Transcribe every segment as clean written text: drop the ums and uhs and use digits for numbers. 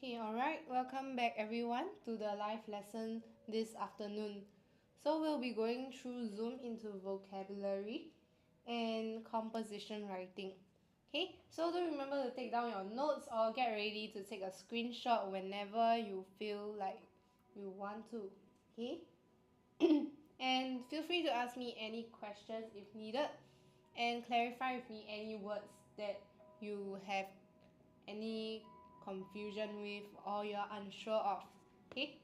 Okay, alright. Welcome back everyone to the live lesson this afternoon. So we'll be going through Zoom into vocabulary and composition writing. Okay, so do remember to take down your notes or get ready to take a screenshot whenever you feel like you want to. Okay? And feel free to ask me any questions if needed and clarify with me any words that you have any confusion with or you're unsure of. Okay?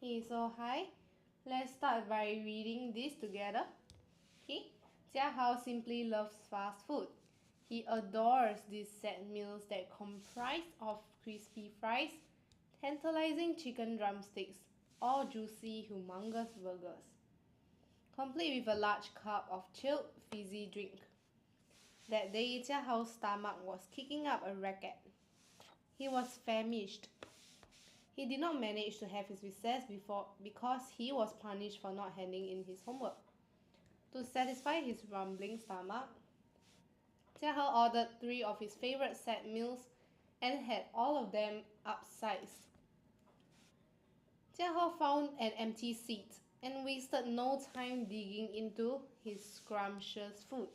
Okay, so hi. Let's start by reading this together. Okay? Jia Hao simply loves fast food. He adores these set meals that comprise of crispy fries, tantalizing chicken drumsticks, or juicy, humongous burgers, complete with a large cup of chilled, fizzy drink. That day, Jia Hao's stomach was kicking up a racket. He was famished. He did not manage to have his recess before because he was punished for not handing in his homework. To satisfy his rumbling stomach, Jia Hao ordered 3 of his favorite set meals and had all of them upsized. Jia Hao found an empty seat and wasted no time digging into his scrumptious food.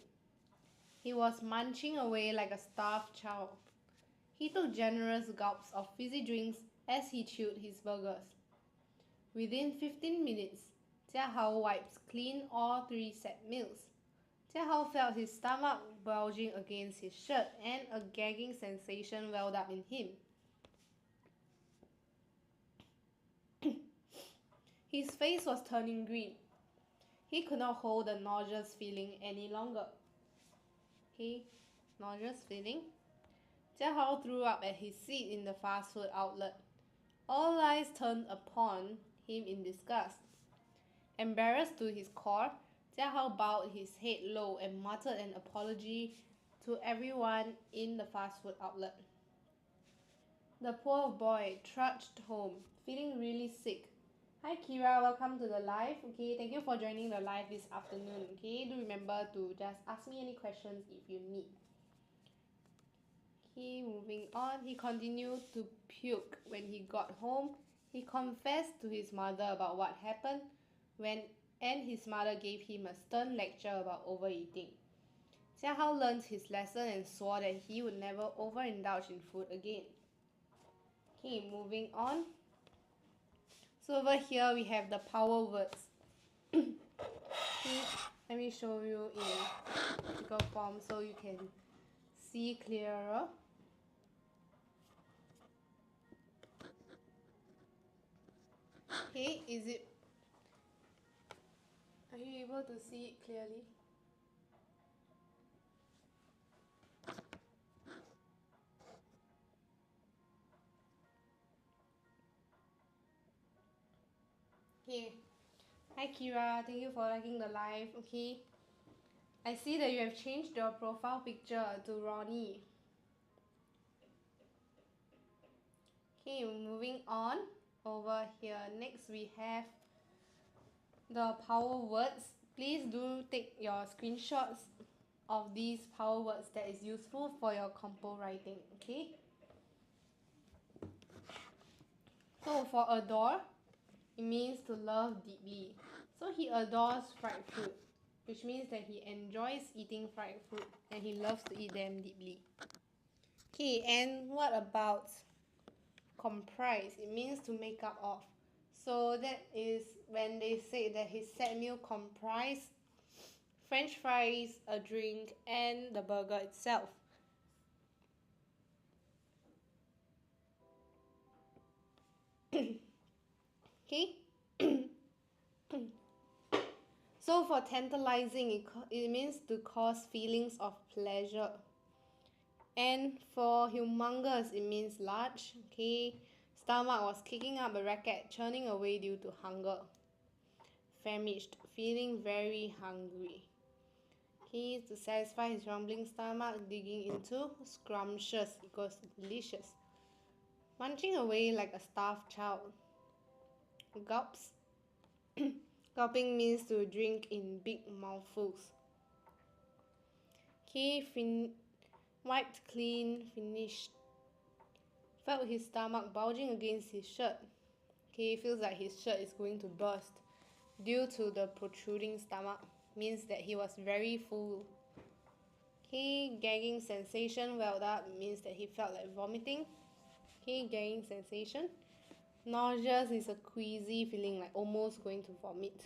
He was munching away like a starved child. He took generous gulps of fizzy drinks as he chewed his burgers. Within 15 minutes, Jia Hao wiped clean all 3 set meals. Jia Hao felt his stomach bulging against his shirt and a gagging sensation welled up in him. His face was turning green. He could not hold the nauseous feeling any longer. Nauseous feeling? Jia Hao threw up at his seat in the fast food outlet. All eyes turned upon him in disgust. Embarrassed to his core, Jia Hao bowed his head low and muttered an apology to everyone in the fast food outlet. The poor boy trudged home, feeling really sick. Hi Kira, welcome to the live. Okay, thank you for joining the live this afternoon. Okay, do remember to just ask me any questions if you need. Okay, moving on. He continued to puke when he got home. He confessed to his mother about what happened and his mother gave him a stern lecture about overeating. Jia Hao learned his lesson and swore that he would never overindulge in food again. Okay, moving on. So over here we have the power words. Okay, let me show you in physical form so you can see clearer. Okay, are you able to see it clearly? Okay. Hi Kira, thank you for liking the live. Okay. I see that you have changed your profile picture to Ronnie. Okay, moving on. Over here, next we have the power words. Please do take your screenshots of these power words that is useful for your compo writing, okay? So for adore, it means to love deeply. So he adores fried food, which means that he enjoys eating fried food and he loves to eat them deeply. Okay, and what about comprise? It means to make up of. So that is when they say that his set meal comprised French fries, a drink, and the burger itself. Okay? So for tantalizing, it means to cause feelings of pleasure. And for humongous, it means large. Okay? Stomach was kicking up a racket, churning away due to hunger. Famished, feeling very hungry. Okay, to satisfy his rumbling stomach, digging into scrumptious equals delicious. Munching away like a starved child. Gulps. Gulping means to drink in big mouthfuls. Okay, wiped clean, finished. Felt his stomach bulging against his shirt. Okay, feels like his shirt is going to burst due to the protruding stomach. Means that he was very full. Okay, gagging sensation welled up means that he felt like vomiting. Okay, gagging sensation. Nauseous is a queasy feeling, like almost going to vomit.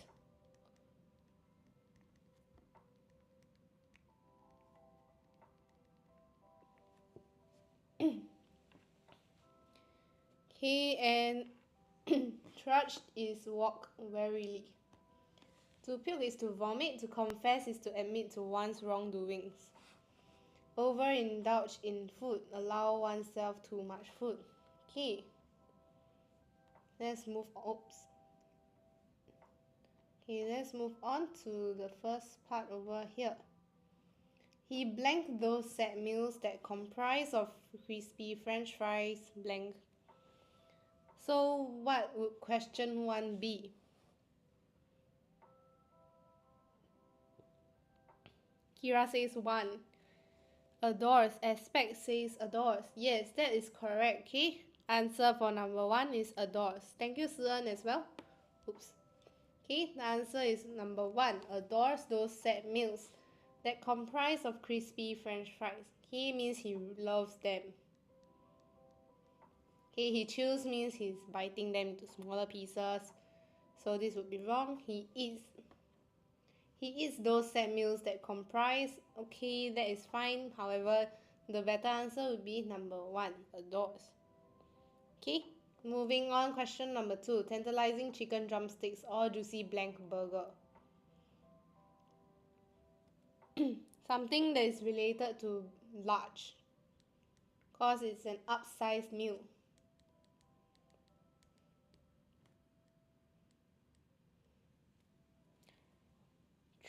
Okay, and trudged is walk warily. To puke is to vomit, to confess is to admit to one's wrongdoings. Overindulge in food, allow oneself too much food. Okay, let's move on to the first part over here. He blanked those set meals that comprise of crispy French fries blank. So what would question 1 be? Kira says 1. Adores. Aspect says adores. Yes, that is correct. Okay. Answer for number 1 is adores. Thank you, Si-en, as well. Oops. Okay, the answer is number 1. Adores those set meals that comprise of crispy French fries. He means he loves them. Okay, he chews means he's biting them into smaller pieces. So this would be wrong. He eats those set meals that comprise. Okay, that is fine. However, the better answer would be number 1, adores. Okay, moving on. Question number 2. Tantalizing chicken drumsticks or juicy blank burger. Something that is related to large, cause it's an upsized meal.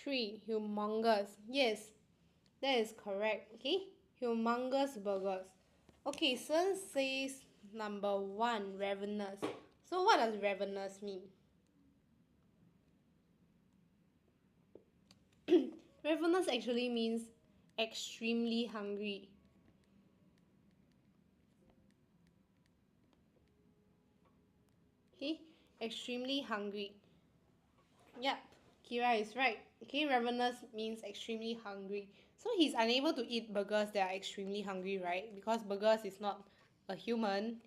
3. Humongous. Yes, that is correct. Okay, humongous burgers. Okay, Sun says number 1, ravenous. So what does ravenous mean? Ravenous actually means extremely hungry. Okay, extremely hungry. Yep, Kira is right. Okay, ravenous means extremely hungry. So he's unable to eat burgers that are extremely hungry, right? Because burgers is not a human.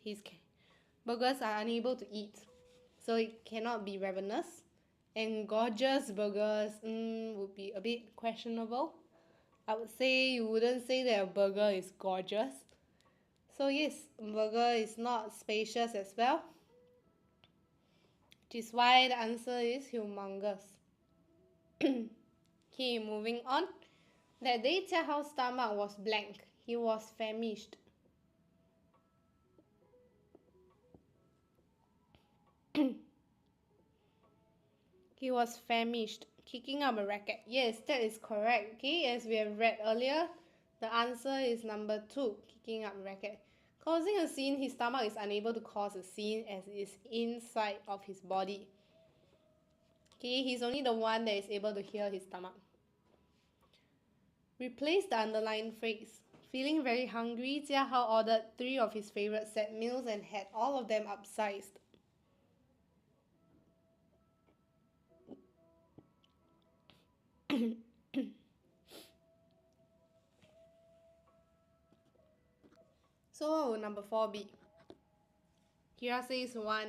Burgers are unable to eat. So it cannot be ravenous. And gorgeous burgers would be a bit questionable. I would say you wouldn't say that a burger is gorgeous. So yes, burger is not spacious as well. Which is why the answer is humongous. Okay, moving on. That day Jia Hao's stomach was blank. He was famished. He was famished, kicking up a racket. Yes, that is correct. Okay, as we have read earlier, the answer is number 2, kicking up a racket. Causing a scene, his stomach is unable to cause a scene as it is inside of his body. Okay, he's only the one that is able to hear his stomach. Replace the underlined phrase. Feeling very hungry, Jia Hao ordered 3 of his favorite set meals and had all of them upsized. So what would number 4 be? Kira says 1.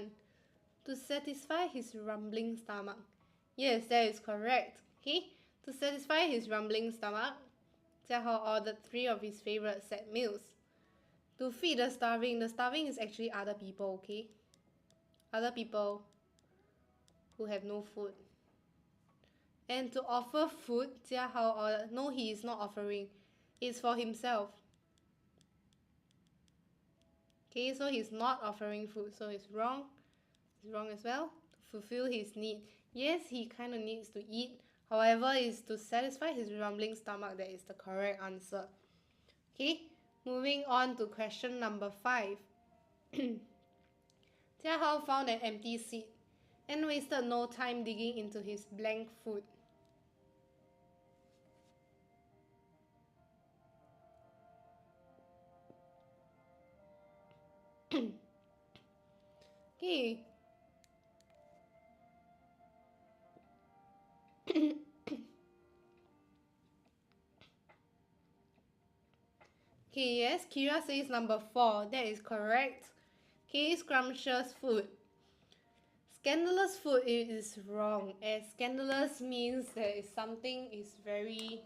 To satisfy his rumbling stomach. Yes, that is correct. Okay, to satisfy his rumbling stomach, Jia Hao ordered 3 of his favorite set meals. To feed the starving is actually other people, okay? Other people who have no food. And to offer food, Jia Hao ordered, no, he is not offering. It's for himself. Okay, so he's not offering food, so it's wrong. It's wrong as well. To fulfill his need. Yes, he kind of needs to eat. However, it's to satisfy his rumbling stomach that is the correct answer. Okay, moving on to question number 5. Jia Hao found an empty seat and wasted no time digging into his blank food. Okay. Okay, yes, Kira says number 4. That is correct. Okay, scrumptious food. Scandalous food is wrong, as scandalous means that something is very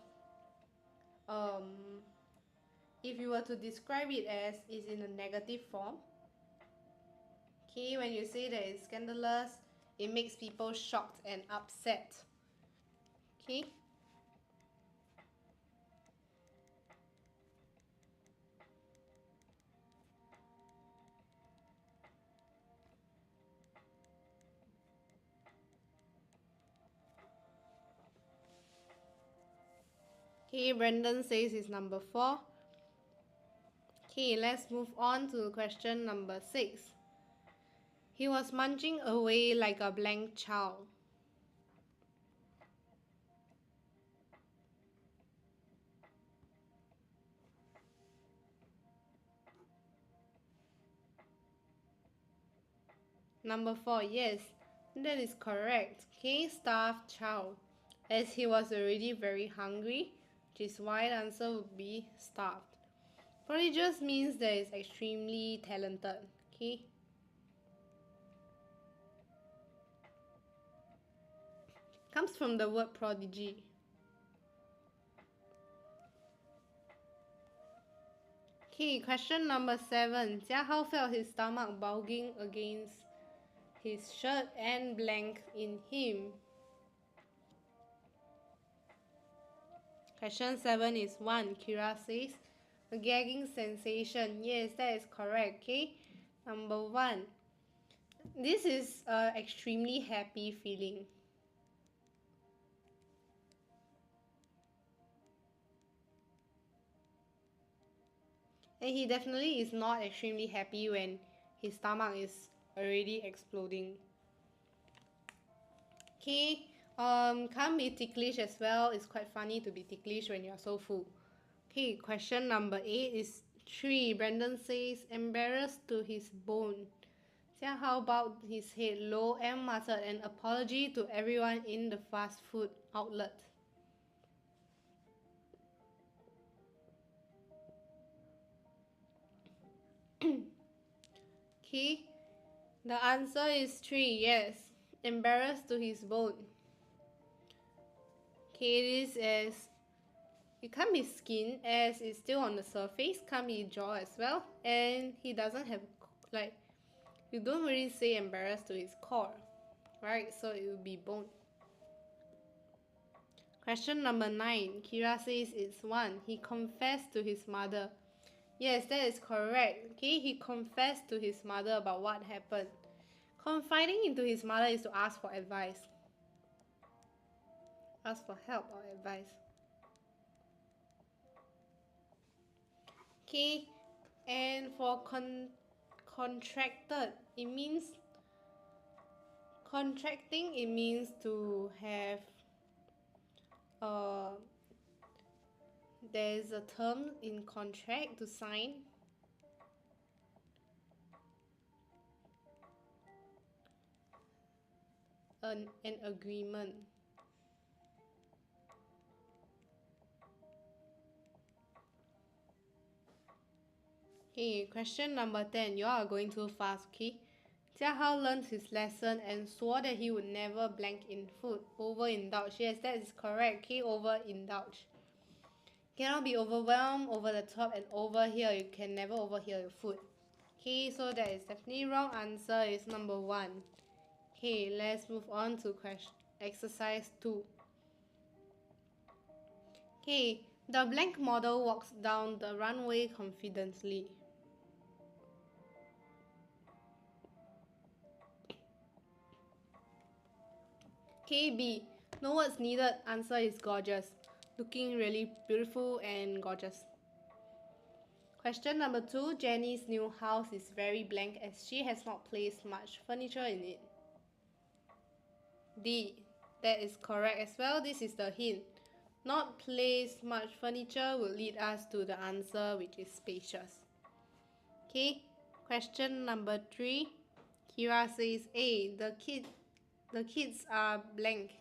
if you were to describe it as is in a negative form. Okay, when you say that it's scandalous, it makes people shocked and upset. Okay. Okay, Brendan says it's number 4. Okay, let's move on to question number 6. He was munching away like a blank child. Number 4, yes, that is correct. Okay, starved child, as he was already very hungry, which is why the answer would be starved. Prodigious means that it's extremely talented. Okay. Comes from the word prodigy. Okay, question number 7. Jiahao felt his stomach bulging against his shirt and blank in him. Question 7 is 1. Kira says, a gagging sensation. Yes, that is correct. Okay. Number 1. This is an extremely happy feeling. And he definitely is not extremely happy when his stomach is already exploding. Okay, can't be ticklish as well. It's quite funny to be ticklish when you're so full. Okay, question number 8 is 3. Brandon says, embarrassed to his bone. Jiahao bowed his head low and muttered an apology to everyone in the fast food outlet. Okay, the answer is 3. Yes, embarrassed to his bone. Okay, this is, it can't be skin as it's still on the surface, can't be jaw as well, and he doesn't have, like, you don't really say embarrassed to his core, right? So it will be bone. Question number 9. Kira says it's 1. He confessed to his mother. Yes, that is correct. Okay, he confessed to his mother about what happened. Confiding into his mother is to ask for advice. Ask for help or advice. Okay, and for contracted, it means contracting, it means to have there's a term in contract to sign. An agreement. Okay, question number 10. You are going too fast, okay? Jiahao learned his lesson and swore that he would never blank in food. Overindulge. Yes, that is correct. Okay, overindulge. Cannot be overwhelmed, over the top, and overhear. You can never overhear your food. Okay, so that is definitely wrong. Answer is number 1. Okay, let's move on to exercise 2. Okay, the blank model walks down the runway confidently. KB, no words needed. Answer is gorgeous. Looking really beautiful and gorgeous. Question number 2. Jenny's new house is very blank as she has not placed much furniture in it. D. That is correct as well. This is the hint. Not place much furniture will lead us to the answer, which is spacious. Okay. Question number 3. Kira says A. The kids are blank.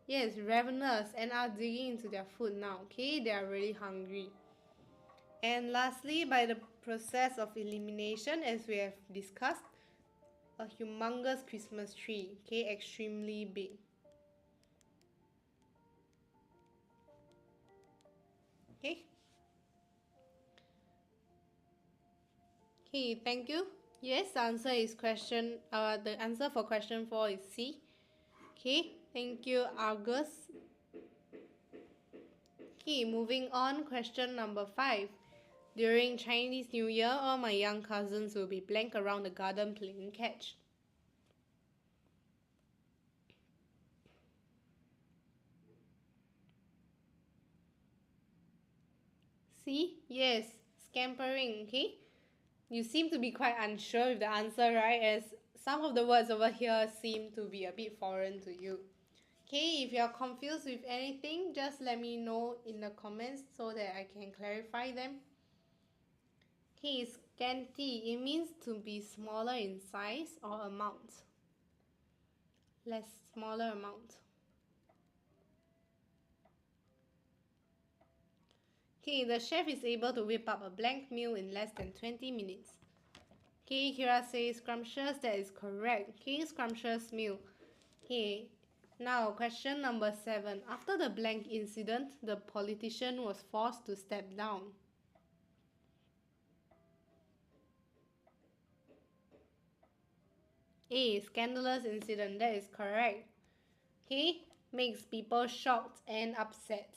Yes, ravenous and are digging into their food now. Okay, they are really hungry. And lastly, by the process of elimination, as we have discussed, a humongous Christmas tree. Okay, extremely big. Okay. Okay, thank you. Yes, the answer is the answer for question 4 is C. Okay, thank you, Argus. Okay, moving on, question number 5. During Chinese New Year, all my young cousins will be blank around the garden playing catch. See? Yes, scampering, okay? You seem to be quite unsure with the answer, right? As some of the words over here seem to be a bit foreign to you. Okay, if you are confused with anything, just let me know in the comments so that I can clarify them. Okay, scanty, it means to be smaller in size or amount. Less smaller amount. Okay, the chef is able to whip up a blank meal in less than 20 minutes. Okay, Kira says scrumptious, that is correct. Okay, scrumptious meal. Okay, now question number 7. After the blank incident, the politician was forced to step down. A. Scandalous incident, that is correct. Okay, makes people shocked and upset.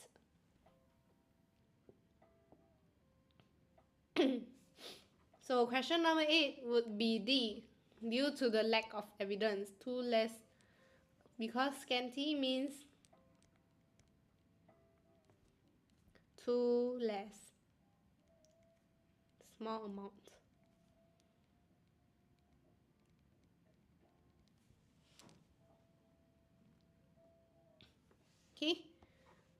So question number 8 would be D. Due to the lack of evidence, too less, because scanty means too less, small amount. Okay,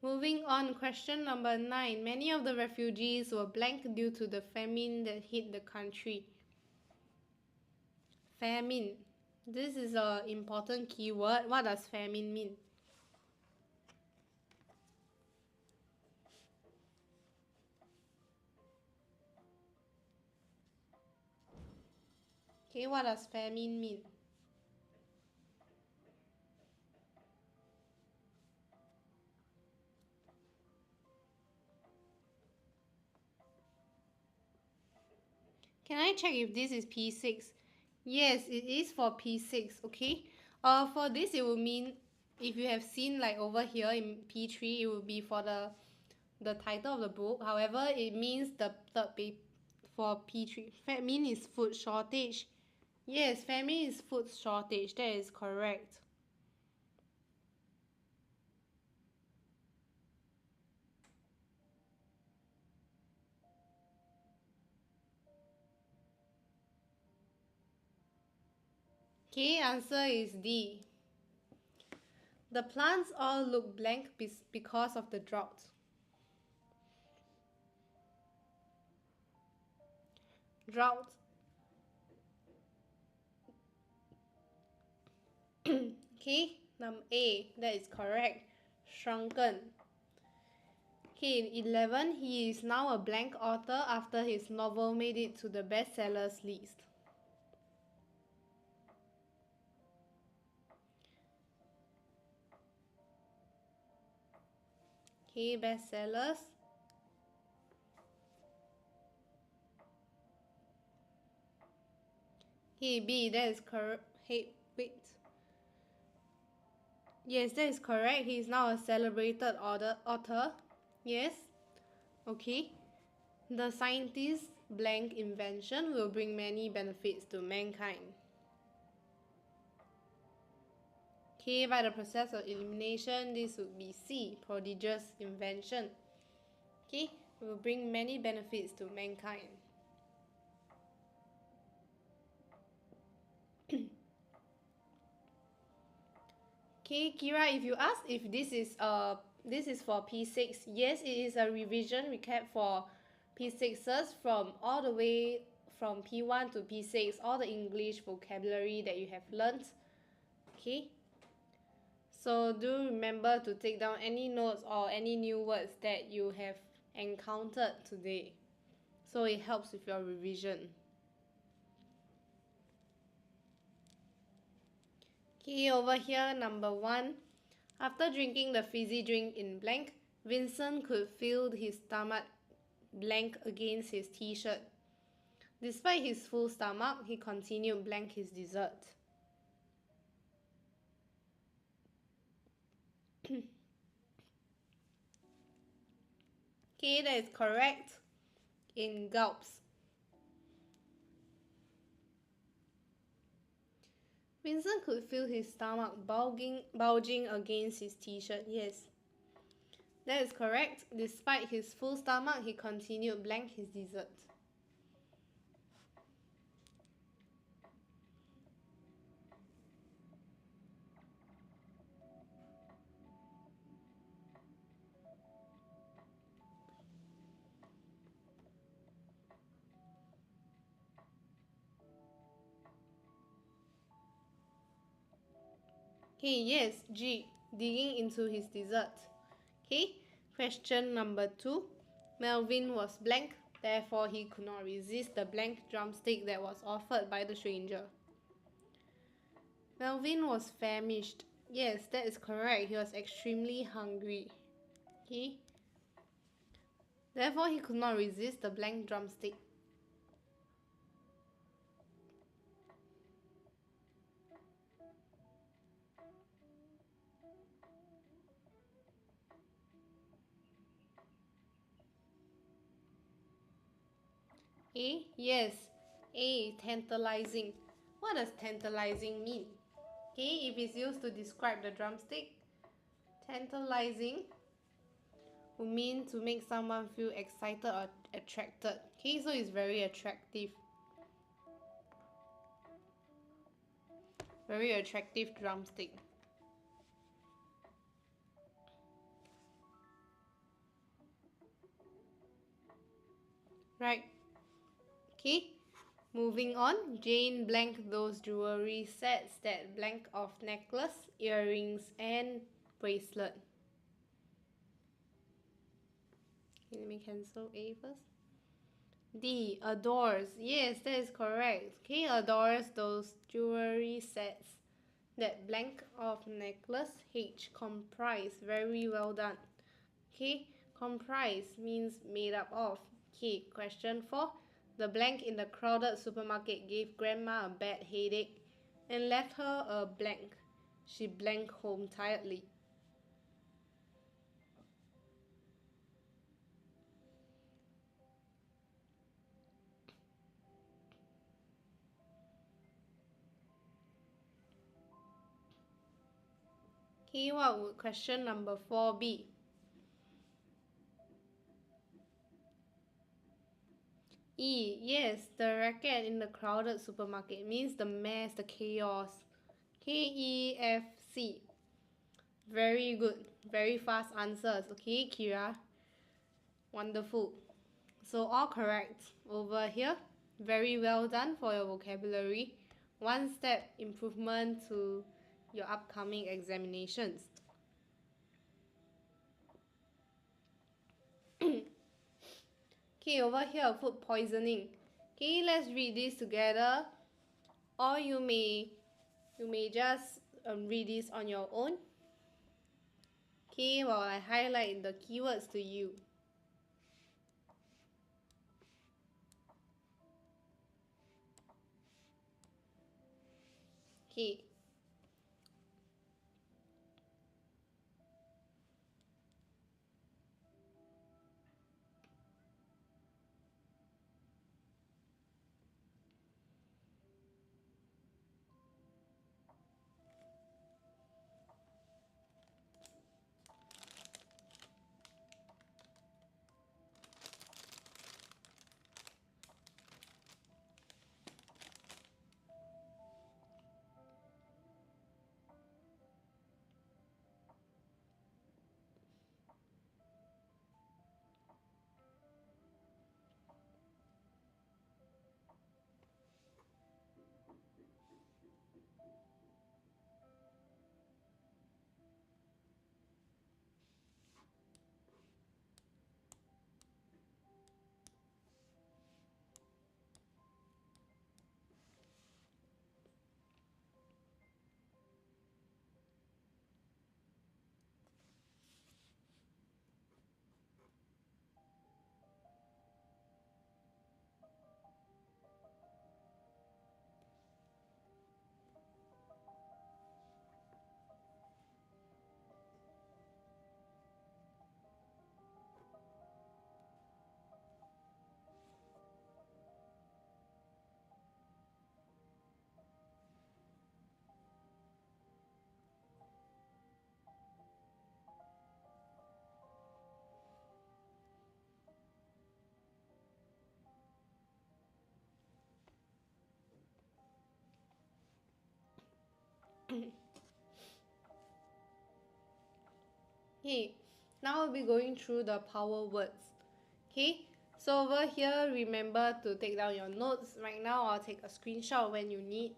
moving on, question number 9. Many of the refugees were blank due to the famine that hit the country. Famine. This is an important keyword. What does famine mean? Okay, what does famine mean? Can I check if this is P6? Yes, it is for P6, okay? For this, it will mean, if you have seen like over here in P3, it will be for the title of the book. However, it means the third page for P3. Famine is food shortage. Yes, famine is food shortage. That is correct. Okay, answer is D. The plants all look blank because of the drought. Drought. Okay, number A, that is correct. Shrunken. Okay, 11, he is now a blank author after his novel made it to the bestsellers list. Okay, bestsellers. Okay, B, that is correct. Hey, wait. Yes, that is correct. He is now a celebrated author. Yes. Okay. The scientist's blank invention will bring many benefits to mankind. Okay, by the process of elimination, this would be C, prodigious invention. Okay, will bring many benefits to mankind. Okay, Kira, if you ask if this is for P6, yes, it is a revision recap for P6s from all the way from P1 to P6, all the English vocabulary that you have learned. Okay? So do remember to take down any notes or any new words that you have encountered today. So it helps with your revision. Okay, over here, number 1. After drinking the fizzy drink in blank, Vincent could feel his stomach blank against his t-shirt. Despite his full stomach, he continued blank his dessert. Okay, that is correct. In gulps. Vincent could feel his stomach bulging against his t-shirt. Yes, that is correct. Despite his full stomach, he continued blank his dessert. Okay, yes, G, digging into his dessert. Okay, question number 2. Melvin was blank, therefore he could not resist the blank drumstick that was offered by the stranger. Melvin was famished. Yes, that is correct. He was extremely hungry. Okay, therefore he could not resist the blank drumstick. A, yes. A, tantalizing. What does tantalizing mean? Okay, if it's used to describe the drumstick, tantalizing would mean to make someone feel excited or attracted. Okay, so it's very attractive. Very attractive drumstick. Right. Okay, moving on. Jane blanked those jewelry sets that blank of necklace, earrings, and bracelet. Okay, let me cancel A first. D, adores. Yes, that is correct. Okay, adores those jewelry sets that blank of necklace. H, comprise. Very well done. Okay, comprise means made up of. Okay, question 4. The blank in the crowded supermarket gave grandma a bad headache and left her a blank. She blanked home tiredly. Okay, what would question number 4 be? E, yes, the racket in the crowded supermarket means the mess, the chaos. KEFC. Very good. Very fast answers. Okay, Kira. Wonderful. So all correct over here. Very well done for your vocabulary. One step improvement to your upcoming examinations. Okay, over here, food poisoning. Okay, let's read this together. Or you may just read this on your own. Okay, while I highlight the keywords to you. Okay. Okay, now we'll be going through the power words. Okay, so over here, remember to take down your notes. Right now, I'll take a screenshot when you need.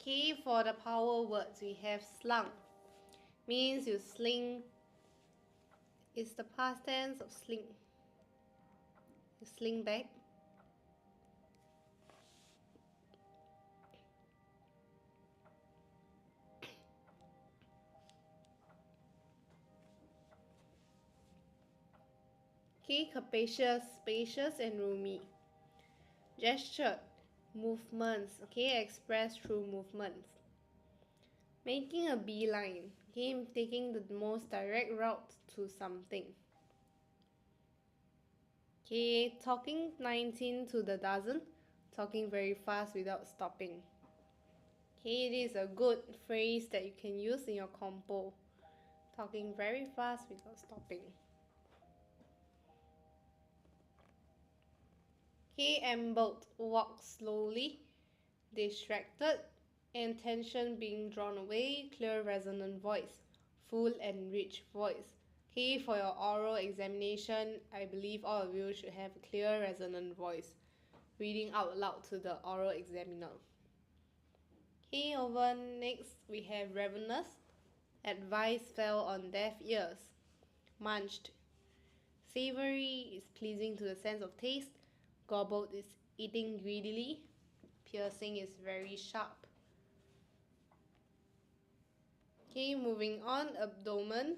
Okay, for the power words, we have slung. Means you sling. It's the past tense of sling. You sling back. Okay, capacious, spacious, and roomy. Gesture, movements, okay, expressed through movements. Making a beeline, okay, taking the most direct route to something. Okay, talking 19 to the dozen, talking very fast without stopping. Okay, it is a good phrase that you can use in your compo. Talking very fast without stopping. Okay, ambled, walk slowly, distracted, attention being drawn away, clear resonant voice, full and rich voice. Okay, for your oral examination, I believe all of you should have a clear resonant voice, reading out loud to the oral examiner. Okay, over next we have ravenous. Advice fell on deaf ears. Munched. Savory is pleasing to the sense of taste. Gobbled is eating greedily. Piercing is very sharp. Okay, moving on, abdomen.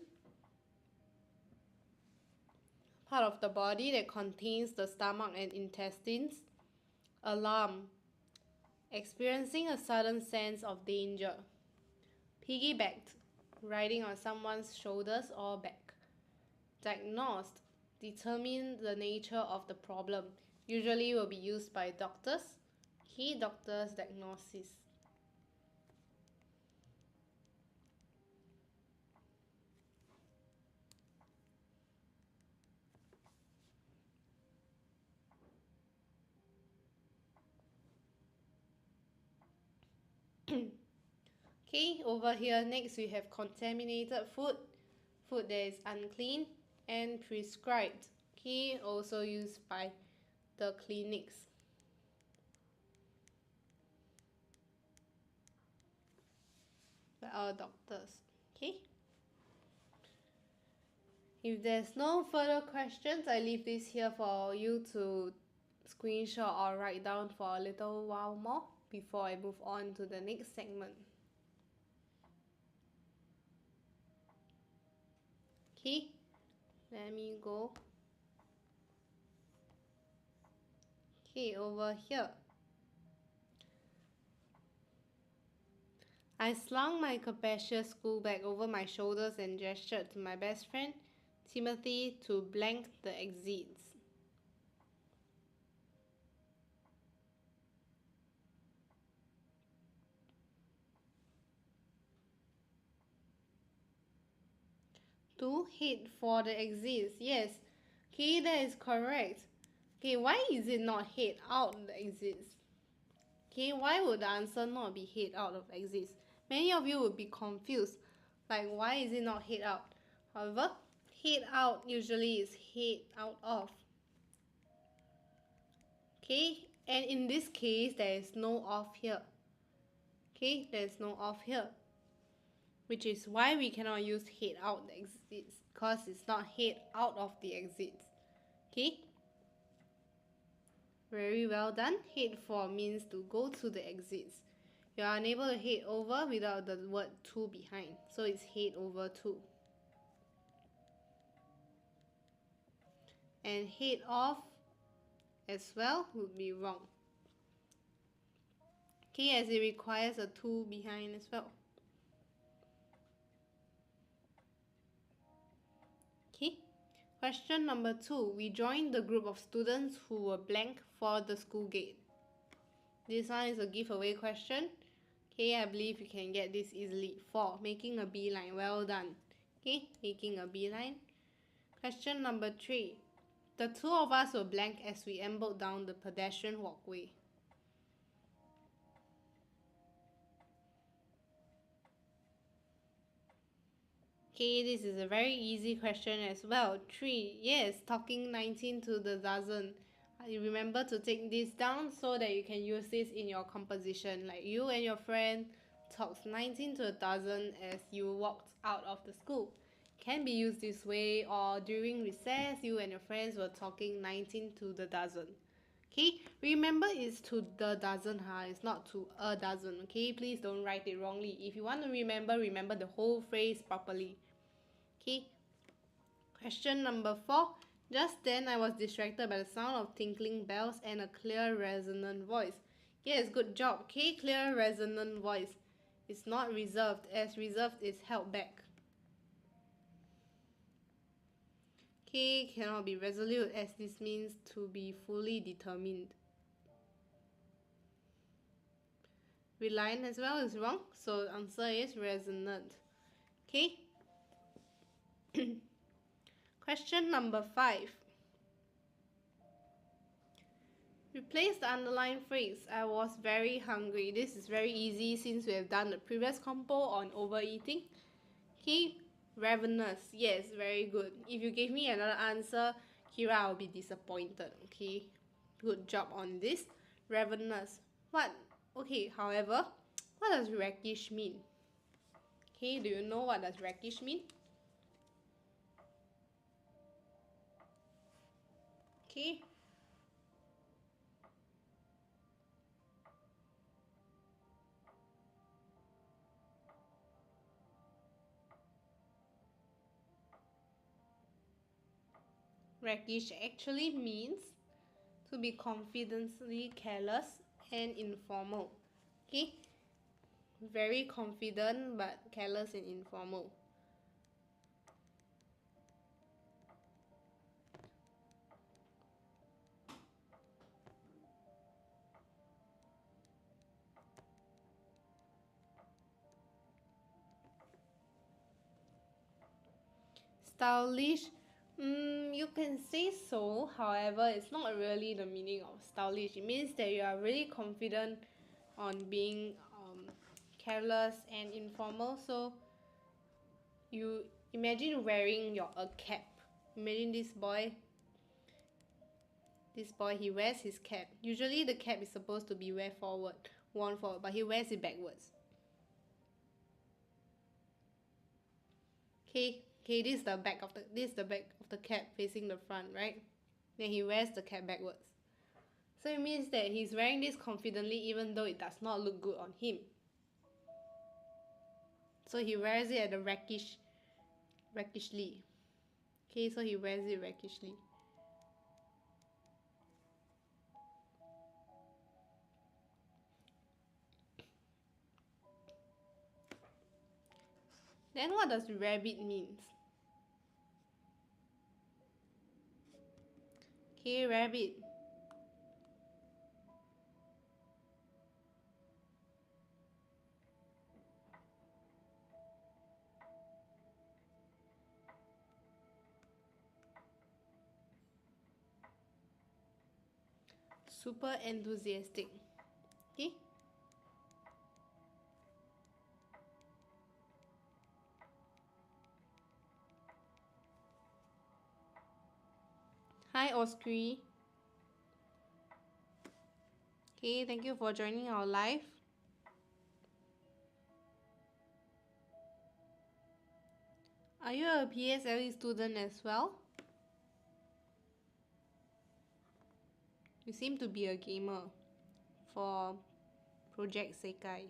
Part of the body that contains the stomach and intestines. Alarm. Experiencing a sudden sense of danger. Piggybacked. Riding on someone's shoulders or back. Diagnosed. Determine the nature of the problem. Usually will be used by doctors. Key doctor's diagnosis. Okay, over here next we have contaminated food, food that is unclean, and prescribed. Okay, also used by the clinics. By our doctors. Okay. If there's no further questions, I leave this here for you to screenshot or write down for a little while more before I move on to the next segment. Okay, let me go. Okay, over here. I slung my capacious school bag over my shoulders and gestured to my best friend, Timothy, to blank the exits. To head for the exits. Yes. Okay, that is correct. Okay, why is it not head out the exits? Okay, why would the answer not be head out of exits? Many of you would be confused. Like, why is it not head out? However, head out usually is head out of. Okay, and in this case, there is no of here. Okay, there is no of here. Which is why we cannot use head out the exits, because it's not head out of the exits. Okay? Very well done. Head for means to go to the exits. You are unable to head over without the word to behind. So it's head over to. And head off as well would be wrong. Okay, as it requires a to behind as well. Okay. Question number 2. We joined the group of students who were blank for the school gate. This one is a giveaway question. Okay, I believe you can get this easily. 4. Making a beeline. Well done. Okay, making a beeline. Question number 3. The two of us were blank as we ambled down the pedestrian walkway. Okay, this is a very easy question as well. 3. Yes, talking 19 to the dozen. You remember to take this down so that you can use this in your composition. Like you and your friend talks 19 to a dozen as you walked out of the school. Can be used this way, or during recess, you and your friends were talking 19 to the dozen. Okay, remember it's to the dozen, it's not to a dozen. Okay, please don't write it wrongly. If you want to remember the whole phrase properly. Okay, question number 4. Just then I was distracted by the sound of tinkling bells and a clear resonant voice. Yes, good job. Okay, clear resonant voice. It's not reserved, as reserved is held back. Okay, cannot be resolute, as this means to be fully determined. Reliant as well is wrong, so the answer is resonant. Okay. Question number 5. Replace the underlined phrase, I was very hungry. This is very easy since we have done the previous compo on overeating. Okay, ravenous. Yes, very good. If you gave me another answer, Kira, I'll be disappointed. Okay, good job on this. Ravenous. What? Okay, however, what does rakish mean? Okay, do you know what does rakish mean? Okay. Rakish actually means to be confidently careless and informal. Okay? Very confident but careless and informal. Stylish, you can say so, however, it's not really the meaning of stylish. It means that you are really confident on being careless and informal. So you imagine wearing a cap. Imagine this boy, he wears his cap. Usually the cap is supposed to be worn forward, but he wears it backwards. Okay, this is the back of the cap facing the front, right? Then he wears the cap backwards. So it means that he's wearing this confidently even though it does not look good on him. So he wears it at the rakishly. Okay, so he wears it rakishly. Then what does rabbit means? Okay, rabbit. Super enthusiastic. Okay. Hi, Oscar. Okay, thank you for joining our live. Are you a PSLE student as well? You seem to be a gamer for Project Sekai.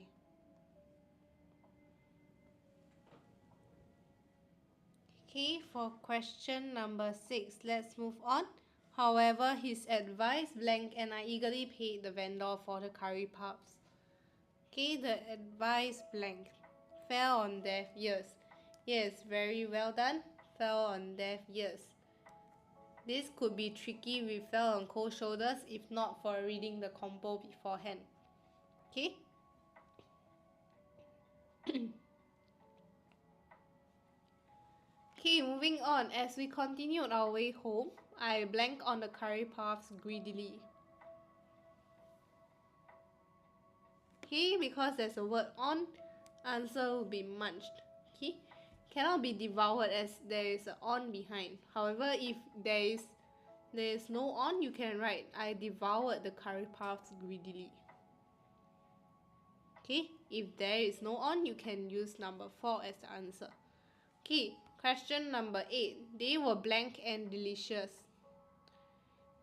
Okay, for question number 6, let's move on. However, his advice blank and I eagerly paid the vendor for the curry puffs. Okay, the advice blank fell on deaf ears. Yes, very well done. Fell on deaf ears. This could be tricky with fell on cold shoulders if not for reading the compo beforehand. Okay? Okay, moving on. As we continued our way home, I blanked on the curry puffs greedily. Okay, because there's a word on, answer will be munched. Okay, cannot be devoured as there is an on behind. However, if there is no on, you can write, I devoured the curry puffs greedily. Okay, if there is no on, you can use number 4 as the answer. Okay, question number 8. They were blank and delicious.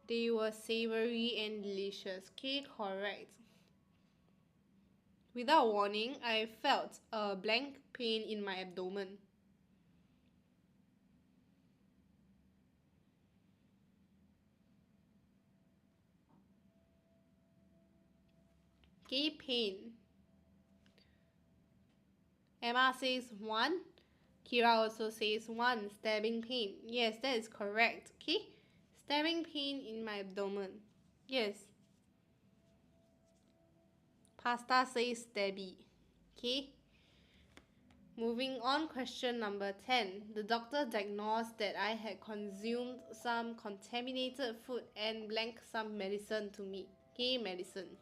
They were savory and delicious. Okay, correct. Without warning, I felt a blank pain in my abdomen. Okay, pain. Emma says 1. Kira also says 1. Stabbing pain. Yes, that is correct. Okay, stabbing pain in my abdomen. Yes. Pasta says stabby. Okay. Moving on, question number 10. The doctor diagnosed that I had consumed some contaminated food and blank some medicine to me. Okay, medicine.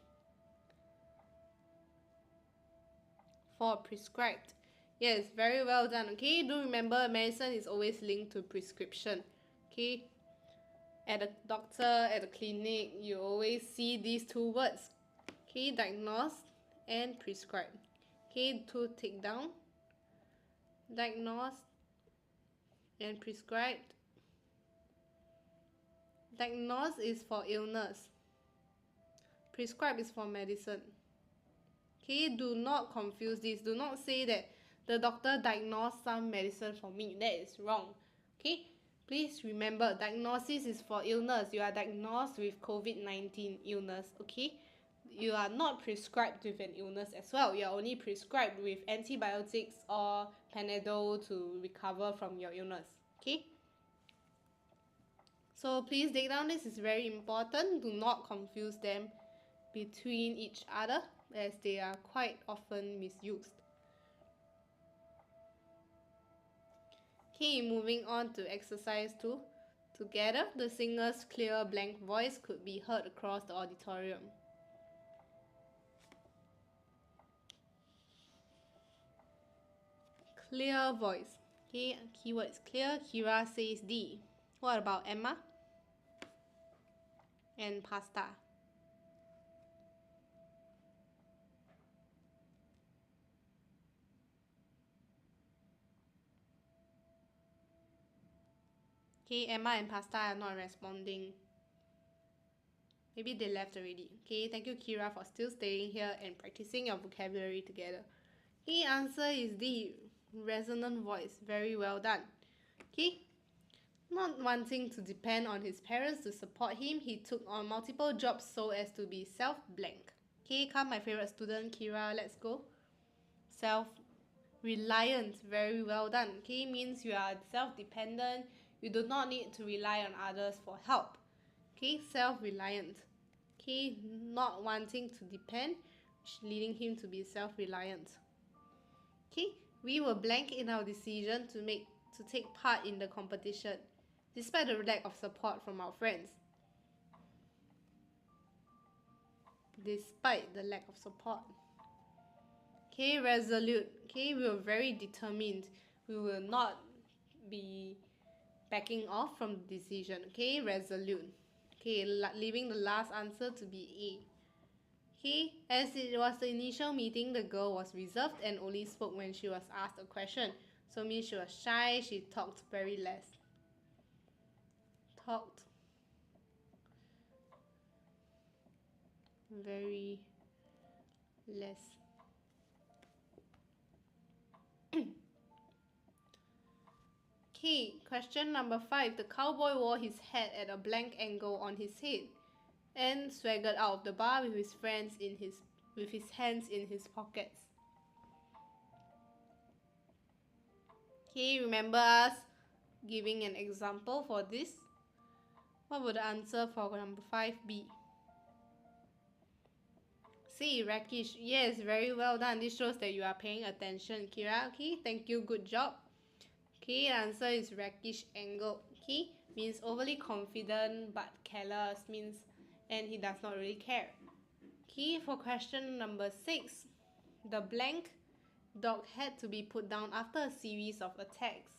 For prescribed. Yes, very well done. Okay, do remember medicine is always linked to prescription. Okay, at a doctor, at a clinic, you always see these two words. Okay, diagnosed and prescribed. Okay, to take down. Diagnosed and prescribed. Diagnosed is for illness. Prescribed is for medicine. Okay, do not confuse this. Do not say that the doctor diagnosed some medicine for me. That is wrong. Okay, please remember, diagnosis is for illness. You are diagnosed with COVID-19 illness. Okay, you are not prescribed with an illness as well. You are only prescribed with antibiotics or Panadol to recover from your illness. Okay, so please take down, this is very important. Do not confuse them between each other, as they are quite often misused. Okay, moving on to exercise 2. Together, the singer's clear blank voice could be heard across the auditorium. Clear voice. Okay, keyword is clear. Kira says D. What about Emma? And pasta. Okay, Emma and pasta are not responding. Maybe they left already. Okay, thank you Kira for still staying here and practicing your vocabulary together. Okay, answer is D. Resonant voice. Very well done. Okay, not wanting to depend on his parents to support him, he took on multiple jobs so as to be self-blank. Okay, come my favorite student Kira, let's go. Self-reliant. Very well done. Okay, means you are self-dependent. You do not need to rely on others for help. Okay, self-reliant. Okay, not wanting to depend, leading him to be self-reliant. Okay, we were blank in our decision to take part in the competition, despite the lack of support from our friends. Despite the lack of support. Okay, resolute. Okay, we were very determined. We will not be backing off from the decision. Okay, resolute. Okay, leaving the last answer to be A. Okay, as it was the initial meeting, the girl was reserved and only spoke when she was asked a question. So means she was shy, she talked very less. Talked very less. Okay, question number 5. The cowboy wore his hat at a blank angle on his head and swaggered out of the bar with his hands in his pockets. Okay, remember us giving an example for this? What would the answer for number 5 be? See, rakish. Yes, very well done. This shows that you are paying attention, Kira. Okay, thank you. Good job. Okay, the answer is rakish angle. Okay, means overly confident but careless, means and he does not really care. Okay, for question number 6, the blank Dog had to be put down after a series of attacks.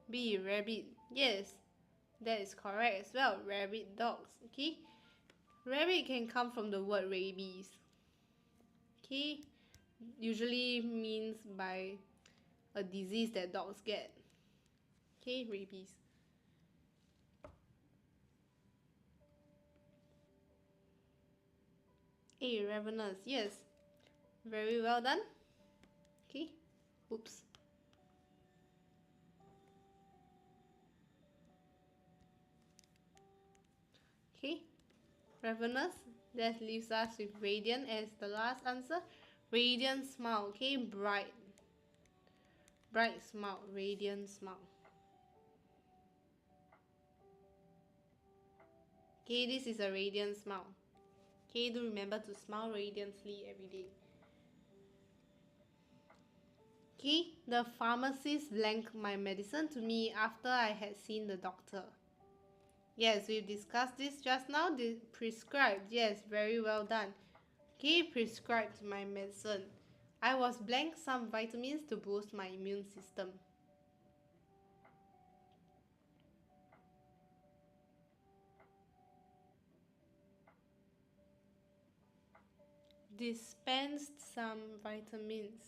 B. Rabbit. Yes, that is correct as well. Rabbit dogs. Okay. Rabbit can come from the word rabies. Okay. Usually means by a disease that dogs get. Okay, rabies. A. Ravenous. Yes. Very well done. Okay. Oops. Okay. Ravenous. That leaves us with radiant as the last answer. Radiant smile. Okay. Bright. Bright smile. Radiant smile. Okay, this is a radiant smile. Okay, do remember to smile radiantly every day. Okay, the pharmacist blanked my medicine to me after I had seen the doctor. Yes, we've discussed this just now. Prescribed. Yes, very well done. Okay, prescribed my medicine. I was blanked some vitamins to boost my immune system. Dispensed some vitamins.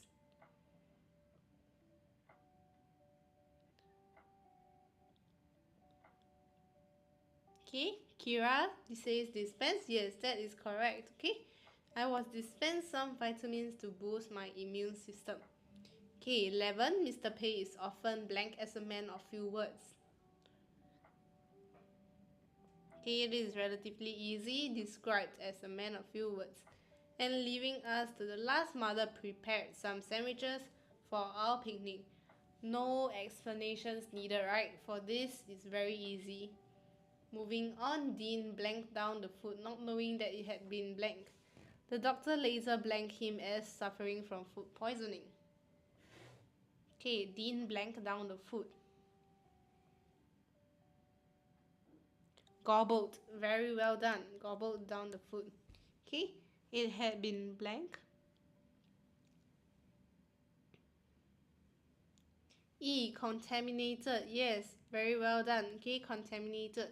Okay, Kira says dispense. Yes, that is correct. Okay, I was dispensed some vitamins to boost my immune system. Okay, 11. Mr. Pei is often blank as a man of few words. Okay, it is relatively easy, described as a man of few words. And leaving us to the last, mother prepared some sandwiches for our picnic. No explanations needed, right? For this, it's very easy. Moving on, Dean blanked down the food, not knowing that it had been blank. The doctor later blanked him as suffering from food poisoning. Okay, Dean blanked down the food. Gobbled. Very well done. Gobbled down the food. Okay, it had been blank. E. Contaminated. Yes, very well done. Okay, contaminated.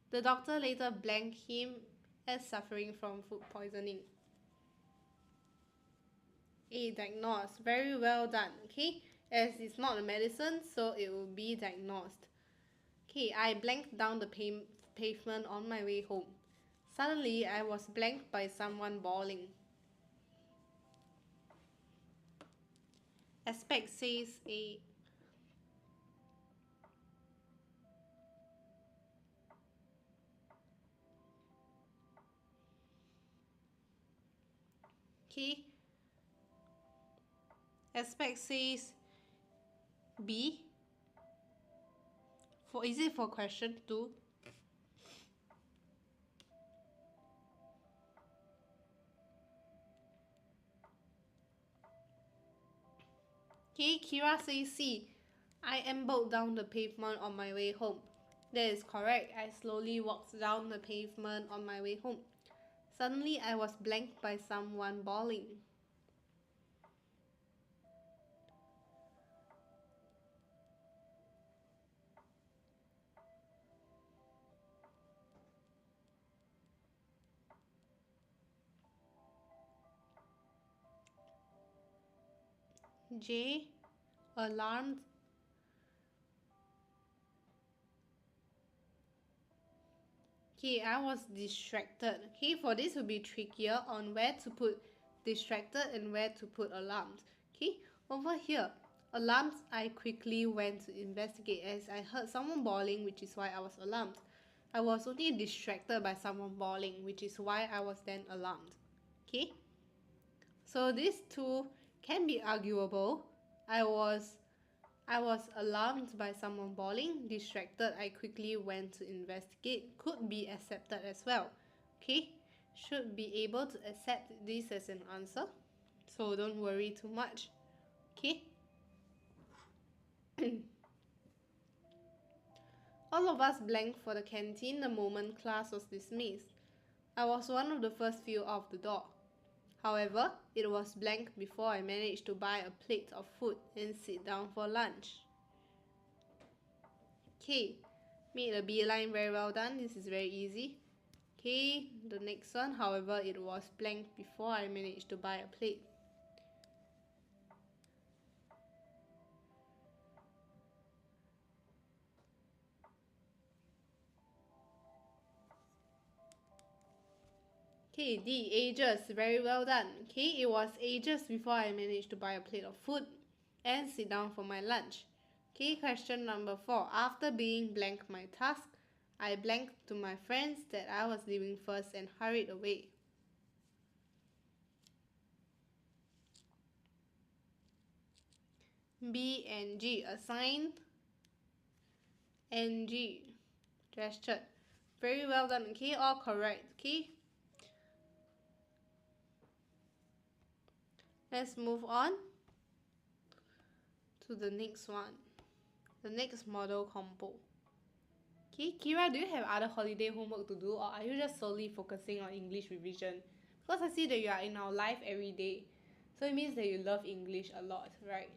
The doctor later blanked him as suffering from food poisoning. A. Diagnosed. Very well done. Okay, as it's not a medicine, so it will be diagnosed. Okay, I blanked down the pavement on my way home. Suddenly, I was blanked by someone bawling. Aspect says A. Okay. Aspect says B. Is it for question 2? Okay, Kira says C. I ambled down the pavement on my way home. That is correct. I slowly walked down the pavement on my way home. Suddenly, I was blanked by someone bawling. J. Alarmed. Okay, I was distracted. Okay, for this will be trickier on where to put distracted and where to put alarmed. Okay, over here, alarmed, I quickly went to investigate as I heard someone bawling, which is why I was alarmed. I was only distracted by someone bawling, which is why I was then alarmed. Okay, so these two can be arguable. I was alarmed by someone bawling. Distracted, I quickly went to investigate. Could be accepted as well. Okay, should be able to accept this as an answer. So don't worry too much. Okay. All of us blanked for the canteen the moment class was dismissed. I was one of the first few out the door. However, it was blank before I managed to buy a plate of food and sit down for lunch. Okay, made a beeline, very well done. This is very easy. Okay, the next one, however, it was blank before I managed to buy a plate. Okay, D, ages, very well done. Okay, it was ages before I managed to buy a plate of food and sit down for my lunch. Okay, question number 4. After being blank my task, I blanked to my friends that I was leaving first and hurried away. B and G, assigned, and G, gestured. Very well done, okay, all correct, okay. Let's move on to the next one, the next model compo. Okay, Kira, do you have other holiday homework to do, or are you just solely focusing on English revision? Because I see that you are in our life every day, so it means that you love English a lot, right?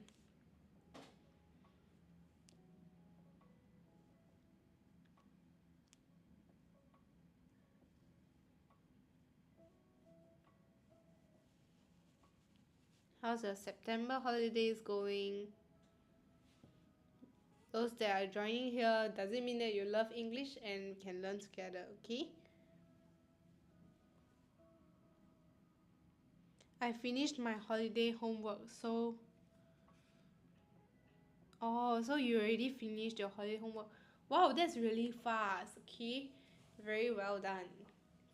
How's your September holidays going? Those that are joining here, does it mean that you love English and can learn together, okay? I finished my holiday homework, so... Oh, so you already finished your holiday homework. Wow, that's really fast, okay? Very well done.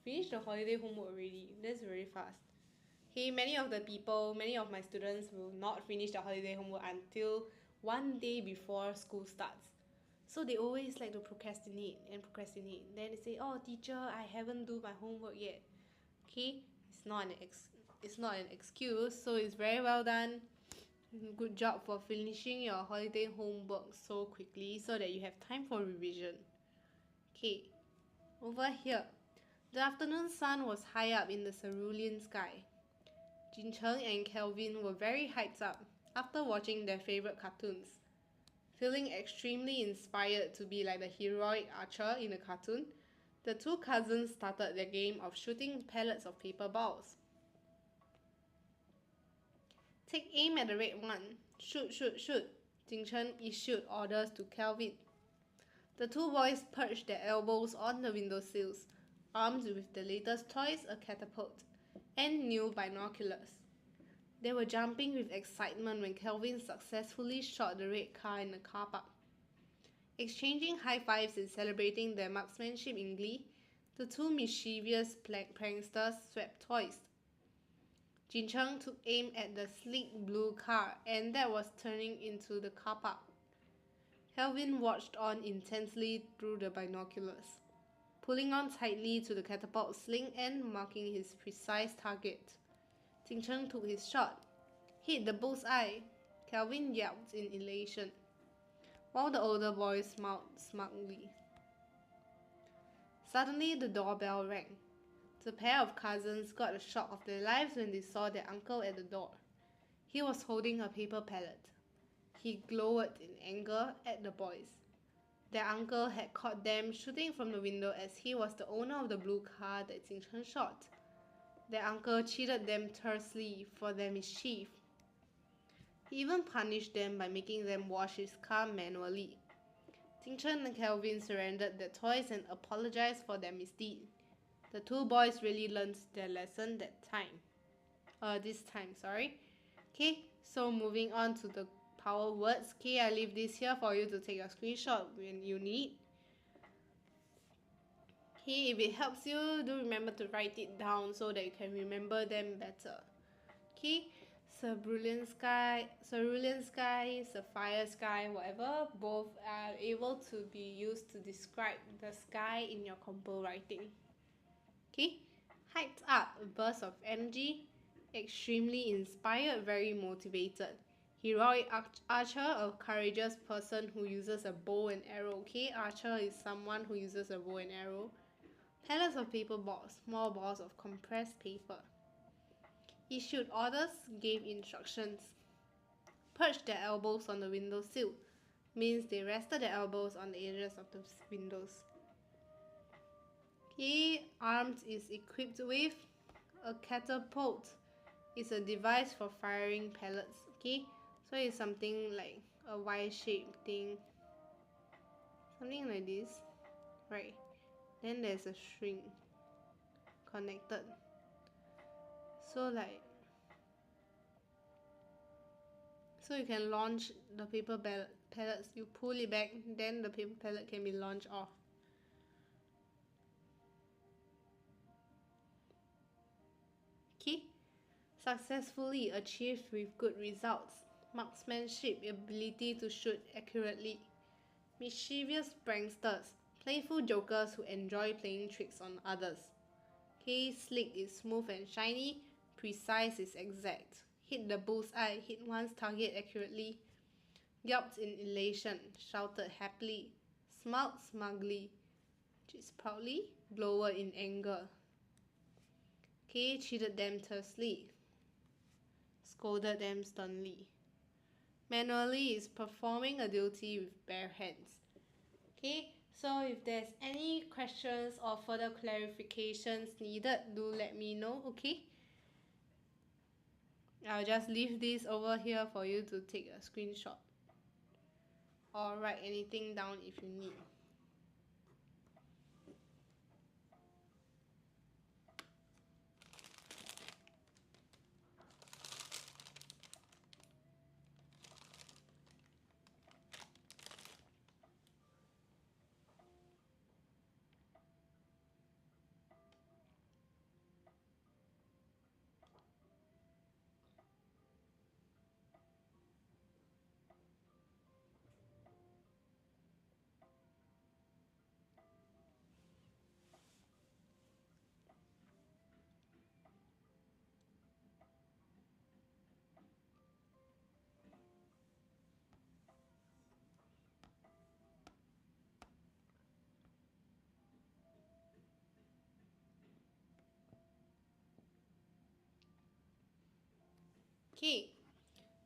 Finished the holiday homework already. That's very fast. Okay, many of my students will not finish their holiday homework until one day before school starts. So they always like to procrastinate and procrastinate. Then they say, "Oh, teacher, I haven't do my homework yet." Okay, it's not an excuse. So it's very well done. Good job for finishing your holiday homework so quickly so that you have time for revision. Okay, over here. The afternoon sun was high up in the cerulean sky. Jin Cheng and Kelvin were very hyped up after watching their favorite cartoons. Feeling extremely inspired to be like the heroic archer in the cartoon, the two cousins started their game of shooting pellets of paper balls. Take aim at the red one. Shoot, shoot, shoot. Jin Cheng issued orders to Kelvin. The two boys perched their elbows on the windowsills, armed with the latest toys, a catapult, and new binoculars. They were jumping with excitement when Kelvin successfully shot the red car in the car park. Exchanging high fives and celebrating their marksmanship in glee, the two mischievous pranksters swept toys. Jin Cheng took aim at the sleek blue car, and that was turning into the car park. Kelvin watched on intensely through the binoculars, pulling on tightly to the catapult sling and marking his precise target. Jin Cheng took his shot. Hit the bullseye, Kelvin yelped in elation, while the older boy smiled smugly. Suddenly the doorbell rang. The pair of cousins got a shock of their lives when they saw their uncle at the door. He was holding a paper pellet. He glowered in anger at the boys. Their uncle had caught them shooting from the window as he was the owner of the blue car that Jin Cheng shot. Their uncle cheated them tersely for their mischief. He even punished them by making them wash his car manually. Jin Cheng and Kelvin surrendered their toys and apologized for their misdeed. The two boys really learned their lesson this time. Okay, so moving on to the power words. Okay, I leave this here for you to take a screenshot when you need. Okay, if it helps you, do remember to write it down so that you can remember them better. Okay, cerulean sky, sapphire sky, whatever, both are able to be used to describe the sky in your compo writing. Okay, hyped up, a burst of energy, extremely inspired, very motivated. Heroic archer, a courageous person who uses a bow and arrow. Okay, archer is someone who uses a bow and arrow. Pallets of paper balls, small balls of compressed paper. Issued orders, gave instructions. Perched their elbows on the windowsill, means they rested their elbows on the edges of the windows. Okay, armed is equipped with a catapult. It's a device for firing pellets. Okay, so it's something like a Y-shaped thing, something like this, right? Then there's a string connected. So you can launch the paper pellets. You pull it back, then the paper pellet can be launched off. Okay, successfully achieved with good results. Marksmanship, ability to shoot accurately. Mischievous pranksters, playful jokers who enjoy playing tricks on others. Okay, slick is smooth and shiny. Precise is exact. Hit the bullseye, hit one's target accurately. Yelped in elation, shouted happily. Smiled smugly, jizzed proudly. Glowered in anger. Okay, cheated them tersely. Scolded them sternly. Manually is performing a duty with bare hands. Okay, so if there's any questions or further clarifications needed, do let me know, okay? I'll just leave this over here for you to take a screenshot or write anything down if you need. Okay,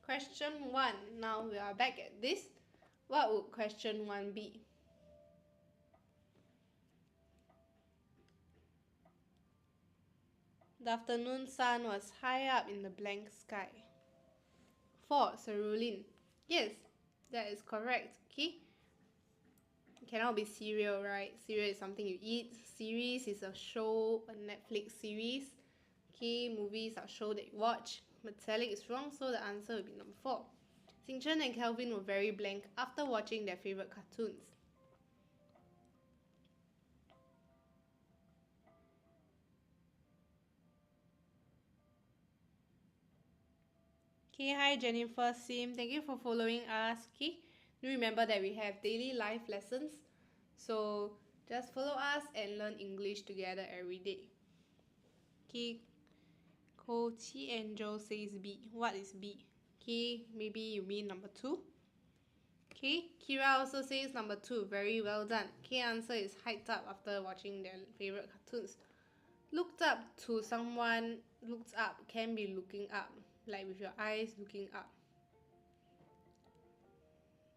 question 1. Now we are back at this. What would question 1 be? The afternoon sun was high up in the blank sky. 4. Cerulean. Yes, that is correct. Okay. It cannot be cereal, right? Cereal is something you eat. Series is a show, a Netflix series. Okay, movies are show that you watch. Metallic is wrong, so the answer will be number 4. Xing-Chen and Kelvin were very blank after watching their favorite cartoons. Okay, hi Jennifer Sim. Thank you for following us. Okay, do remember that we have daily life lessons. So just follow us and learn English together every day. Okay, Ko Chi and Joe says B. What is B? Okay, maybe you mean number 2. Okay, Kira also says number 2. Very well done. Okay, answer is hyped up after watching their favorite cartoons. Looked up to someone, looked up can be looking up, like with your eyes looking up.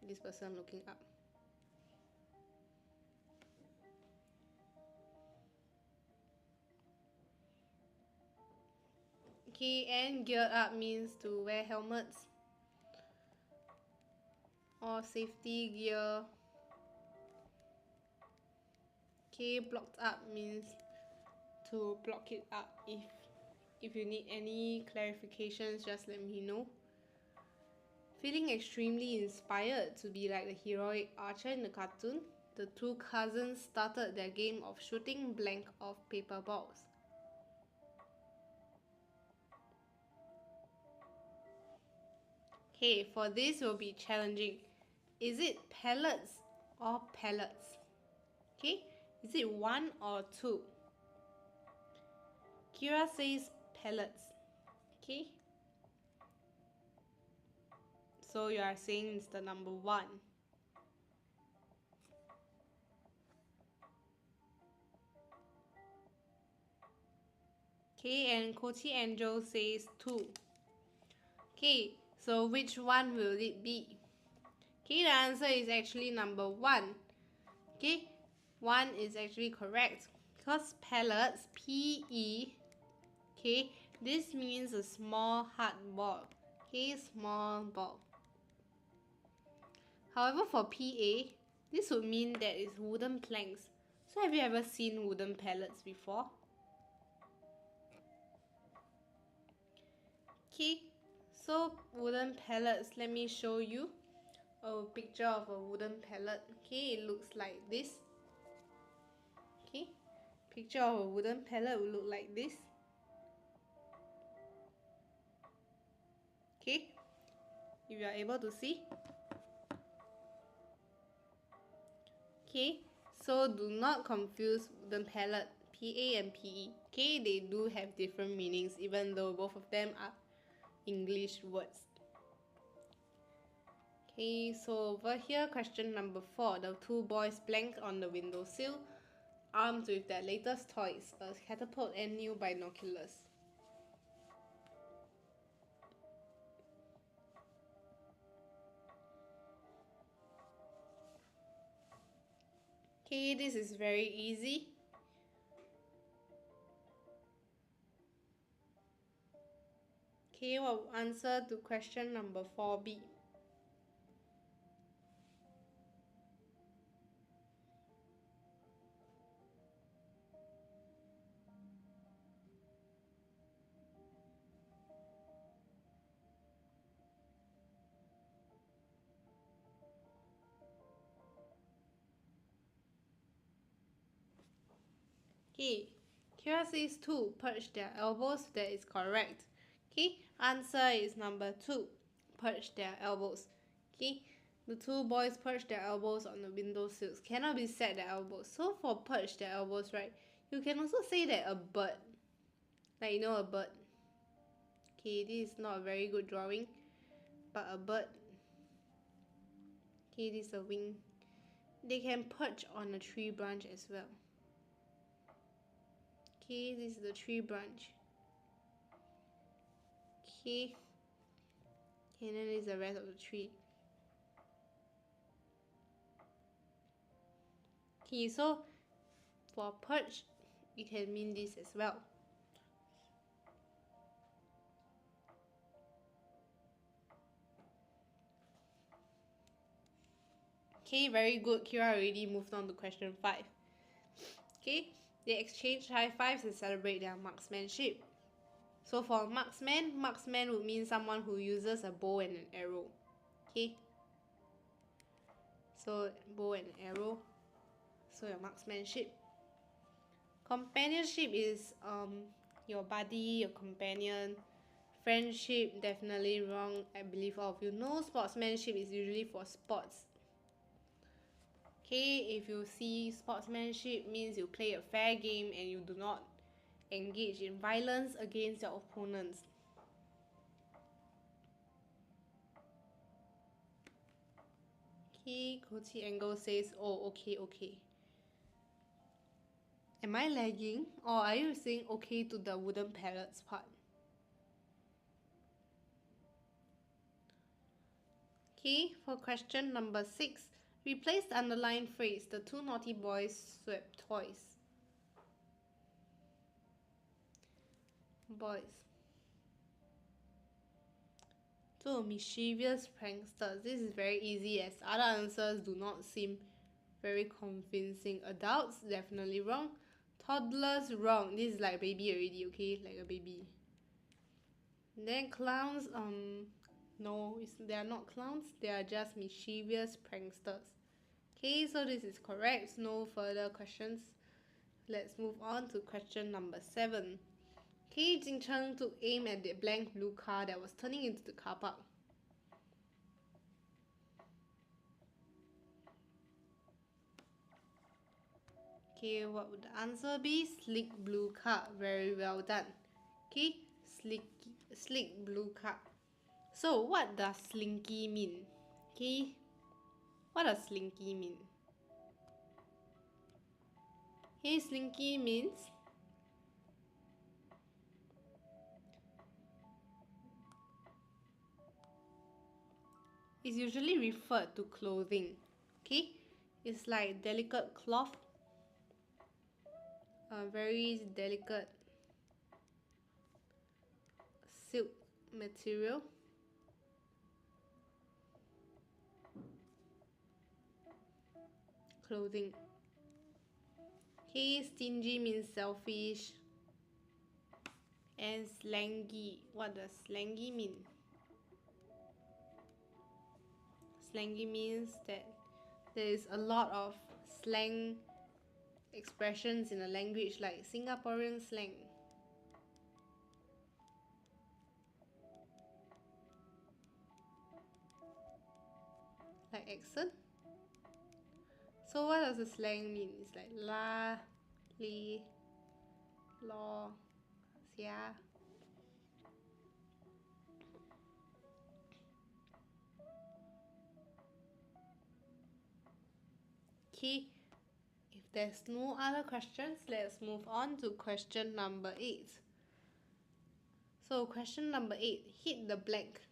This person looking up. Okay, and geared up means to wear helmets or safety gear. Okay, blocked up means to block it up. If you need any clarifications, just let me know. Feeling extremely inspired to be like the heroic archer in the cartoon, the two cousins started their game of shooting blank off paper balls. Okay, for this will be challenging. Is it pellets or pellets? Okay, is it 1 or 2? Kira says pellets. Okay, so you are saying it's the number 1. Okay, and Kochi Angel says 2. Okay, so which one will it be? Okay, the answer is actually number 1. Okay, 1 is actually correct because pellets, P-E, okay, this means a small hard ball. Okay, small ball. However, for PA, this would mean that it's wooden planks. So have you ever seen wooden pellets before? Okay, so wooden pellets, let me show you a picture of a wooden pellet. Okay, it looks like this. Okay, picture of a wooden pellet will look like this. Okay, if you are able to see. Okay, so do not confuse wooden pellet, PA and PE. Okay, they do have different meanings even though both of them are English words. Okay, so over here, question number 4. The 2 boys blanked on the windowsill, armed with their latest toys, a catapult and new binoculars. Okay, this is very easy. Okay, what will answer to question number 4B? Okay, Kira says 2, perch their elbows. That is correct. Okay, answer is number 2, perch their elbows. Okay, the 2 boys perch their elbows on the windowsills. Cannot be set their elbows. So for perch their elbows, right, you can also say that a bird, like you know a bird. Okay, this is not a very good drawing, but a bird. Okay, this is a wing. They can perch on a tree branch as well. Okay, this is the tree branch. Okay, and then this is the rest of the tree. Okay, so for perch, you can mean this as well. Okay, very good. Kira already moved on to question 5. Okay, they exchange high fives and celebrate their marksmanship. So for marksman, marksman would mean someone who uses a bow and an arrow. Okay, so bow and arrow. So your marksmanship. Companionship is your buddy, your companion. Friendship, definitely wrong. I believe all of you know. Sportsmanship is usually for sports. Okay, if you see sportsmanship means you play a fair game and you do not engage in violence against your opponents. Okay, Kochi Angle says, oh, okay. Am I lagging or are you saying okay to the wooden pellets part? Okay, for question number 6, replace the underlined phrase, the 2 naughty boys swept toys. Boys. 2 mischievous pranksters. This is very easy as other answers do not seem very convincing. Adults, definitely wrong. Toddlers, wrong. This is like a baby already, okay? Like a baby. Then clowns, no, they are not clowns. They are just mischievous pranksters. Okay, so this is correct. No further questions. Let's move on to question number 7. Okay, Jing Cheng took aim at the blank blue car that was turning into the car park. Okay, what would the answer be? Slick blue car. Very well done. Okay, slick blue car. So what does slinky mean? Okay, what does slinky mean? Okay, slinky means is usually referred to clothing. Okay, it's like delicate cloth, a very delicate silk material. Clothing. Okay, stingy means selfish. And slangy. What does slangy mean? Slangy means that there is a lot of slang expressions in a language, like Singaporean slang. Like accent. So what does the slang mean? It's like la, li, lo, sia. Okay, if there's no other questions, let's move on to question number 8. So question number 8, hit the blank.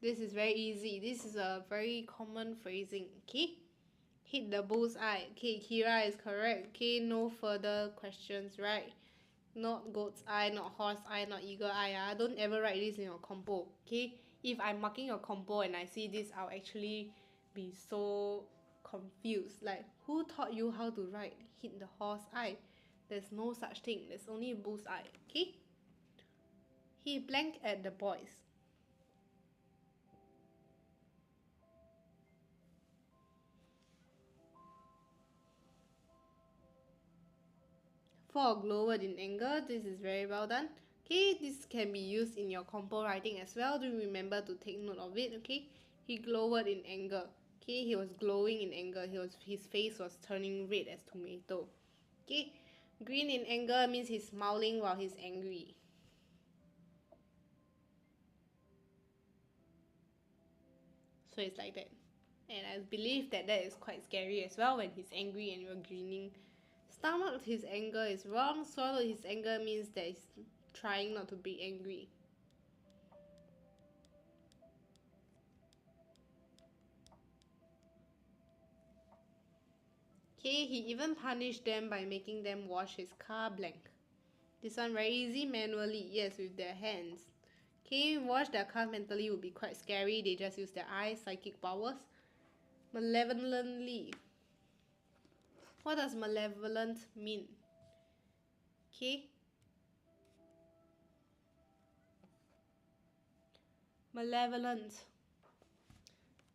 This is very easy. This is a very common phrasing. Okay, hit the bullseye. Okay, Kira is correct. Okay, no further questions, right? Not goat's eye, not horse eye, not eagle eye. Don't ever write this in your compo. Okay, if I'm marking your compo and I see this, I'll actually be so confused. Like, who taught you how to write hit the horse eye? There's no such thing. There's only bullseye. Okay, he blanked at the boys. For glowered in anger, this is very well done. Okay, this can be used in your compo writing as well. Do remember to take note of it, okay? He glowered in anger. Okay, he was glowing in anger. His face was turning red as tomato. Okay, green in anger means he's smiling while he's angry. So it's like that. And I believe that is quite scary as well when he's angry and you're grinning. Stomach his anger is wrong. Swallow his anger means that he's trying not to be angry. Okay, he even punished them by making them wash his car blank. This one very easy, manually, yes, with their hands. Okay, wash their car mentally would be quite scary. They just use their eyes, psychic powers. Malevolently. What does malevolent mean? Okay. Malevolent.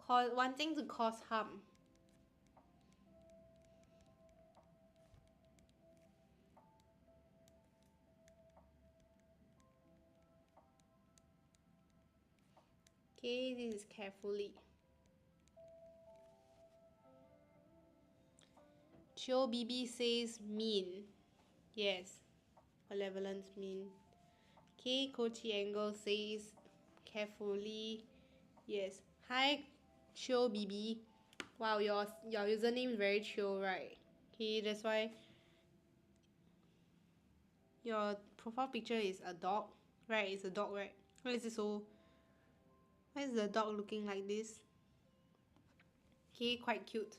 Wanting to cause harm. Okay, this is carefully. Chio BB says mean. Yes, malevolent mean. Okay, Kochi Angle says carefully. Yes. Hi, Chio BB. Wow, your username is very chill, right? Okay, that's why your profile picture is a dog, right? It's a dog, right? Why is it so? Why is the dog looking like this? Okay, quite cute.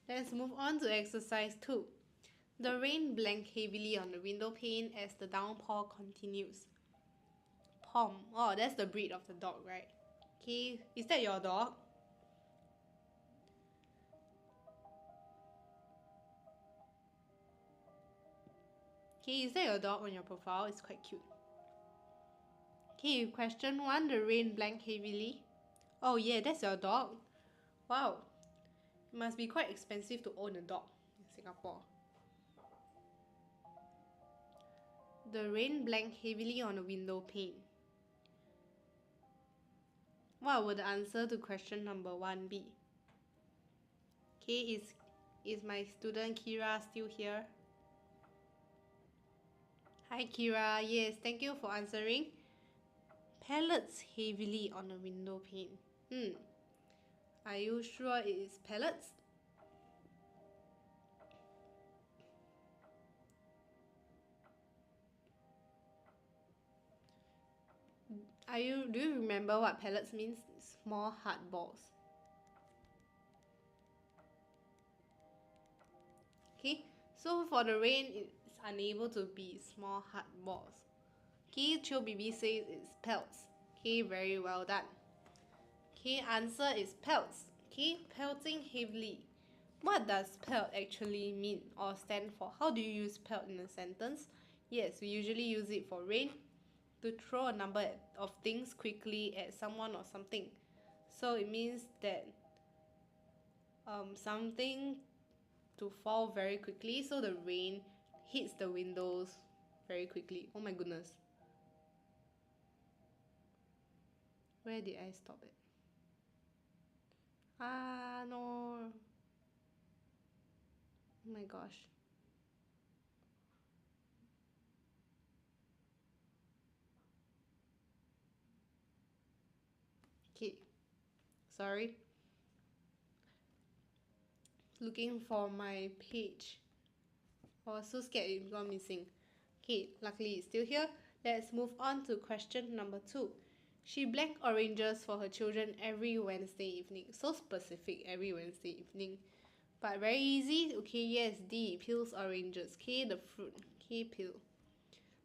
Let's move on to exercise 2. The rain blanked heavily on the window pane as the downpour continues. Pom. Oh, that's the breed of the dog, right? Okay, is that your dog? Okay, is that your dog on your profile? It's quite cute. Okay, question 1, the rain blanked heavily. Oh yeah, that's your dog. Wow, it must be quite expensive to own a dog in Singapore. The rain blanked heavily on the window pane. What would the answer to question number 1 be? Okay, is my student Kira still here? Hi Kira, yes, thank you for answering. Pellets heavily on the window pane. Are you sure it is pellets? Do you remember what pellets means? Small hard balls. Okay, so for the rain, it's unable to be small hard balls. Okay, Cho Bibi says it's pelts. Okay, very well done. Okay, answer is pelts. Okay, pelting heavily. What does pelt actually mean or stand for? How do you use pelt in a sentence? Yes, we usually use it for rain, to throw a number of things quickly at someone or something. So it means that something to fall very quickly, so the rain hits the windows very quickly. Oh my goodness. Where did I stop it? Ah, no. Oh my gosh. Okay, sorry. Looking for my page. I was so scared it got missing. Okay, luckily it's still here. Let's move on to question number 2. She blanked oranges for her children every Wednesday evening. So specific, every Wednesday evening. But very easy. Okay, yes, D. Peels oranges. K. The fruit. K. Peel.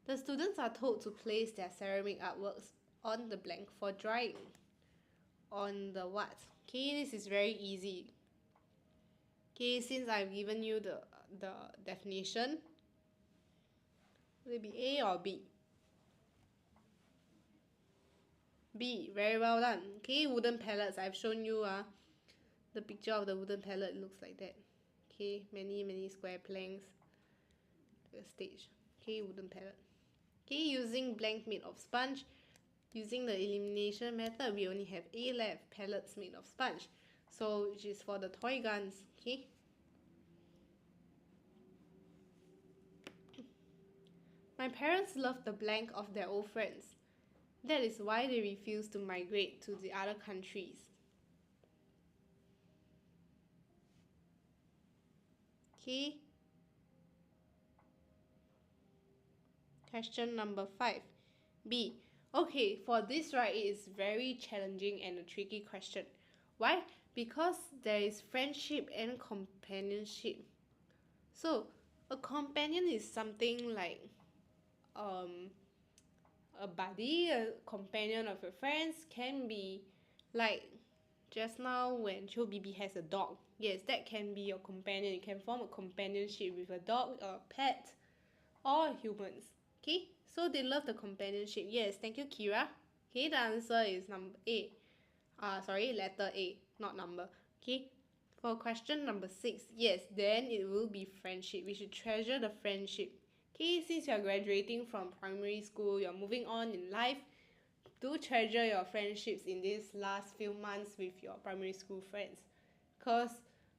The students are told to place their ceramic artworks on the blank for drying. On the what? Okay, this is very easy. Okay, since I've given you the definition, will it be A or B? B, very well done. Okay, wooden pallets. I've shown you the picture of the wooden pallet. It looks like that. Okay, many square planks. A stage. Okay, wooden pallet. Okay, using blank made of sponge. Using the elimination method, we only have A left, pallets made of sponge. So, which is for the toy guns. Okay. My parents love the blank of their old friends. That is why they refuse to migrate to the other countries. Okay. Question number 5. B. Okay, for this right, it is very challenging and a tricky question. Why? Because there is friendship and companionship. So, a companion is something like um a buddy, a companion of your friends, can be like just now when Cho Bibi has a dog. Yes, that can be your companion. You can form a companionship with a dog or a pet or humans. Okay, so they love the companionship. Yes, thank you, Kira. Okay, the answer is number A. Sorry, letter A, not number. Okay, for question number 6, yes, then it will be friendship. We should treasure the friendship. Okay, since you're graduating from primary school, you're moving on in life, do treasure your friendships in these last few months with your primary school friends. Because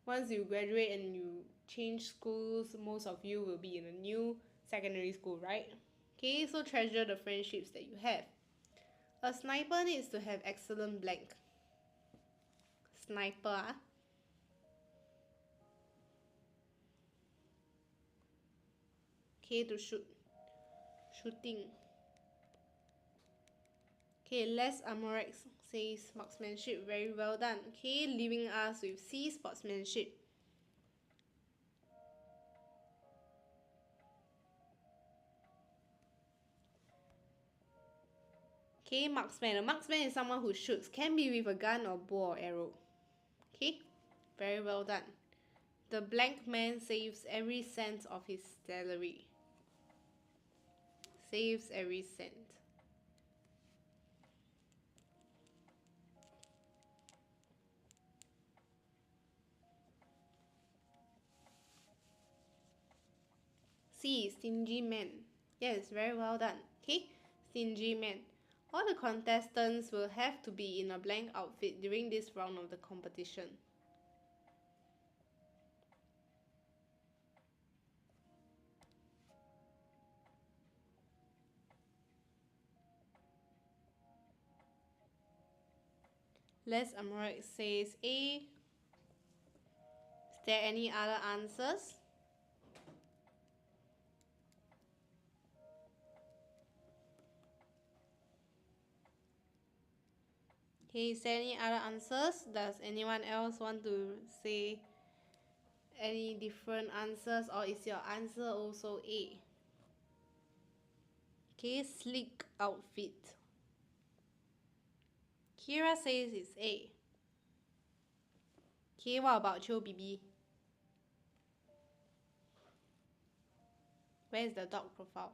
once you graduate and you change schools, most of you will be in a new secondary school, right? Okay, so treasure the friendships that you have. A sniper needs to have excellent blank. Sniper, ah. Okay, to shoot. Shooting. Okay, Les Amorex says marksmanship, very well done. Okay, leaving us with C, sportsmanship. Okay, marksman. A marksman is someone who shoots. Can be with a gun or bow or arrow. Okay, very well done. The blank man saves every cent of his salary. Saves every cent. C, stingy man. Yes, very well done. Okay, stingy man. All the contestants will have to be in a blank outfit during this round of the competition. Les Amorex says A. Is there any other answers? Okay, is there any other answers? Does anyone else want to say any different answers, or is your answer also A? Okay, sleek outfit. Kira says it's A. Okay, what about Cho BB? Where's the dog profile?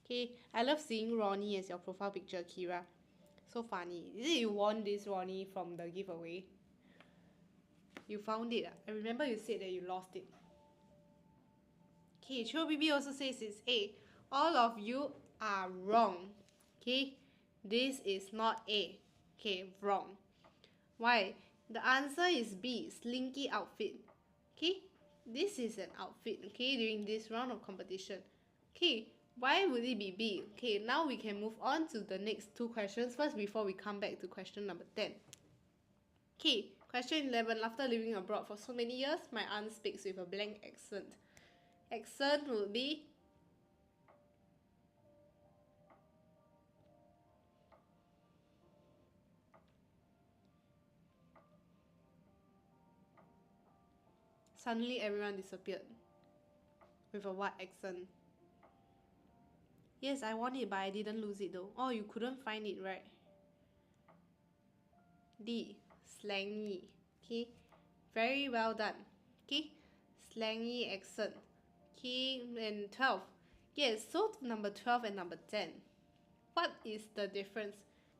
Okay, I love seeing Ronnie as your profile picture, Kira. So funny. Is it you won this, Ronnie, from the giveaway? You found it. I remember you said that you lost it. Okay, Cho BB also says it's A. All of you are wrong. Okay, this is not A. Okay, wrong. Why? The answer is B, slinky outfit. Okay, this is an outfit, okay, during this round of competition. Okay, why would it be B? Okay, now we can move on to the next two questions first before we come back to question number 10. Okay, question 11. After living abroad for so many years, my aunt speaks with a blank accent. Accent would be suddenly everyone disappeared. With a what accent? Yes, I won it, but I didn't lose it though. Oh, you couldn't find it, right? D, slangy. Okay, very well done. Okay, slangy accent. Okay, and 12. Yes, so number 12 and number 10. What is the difference?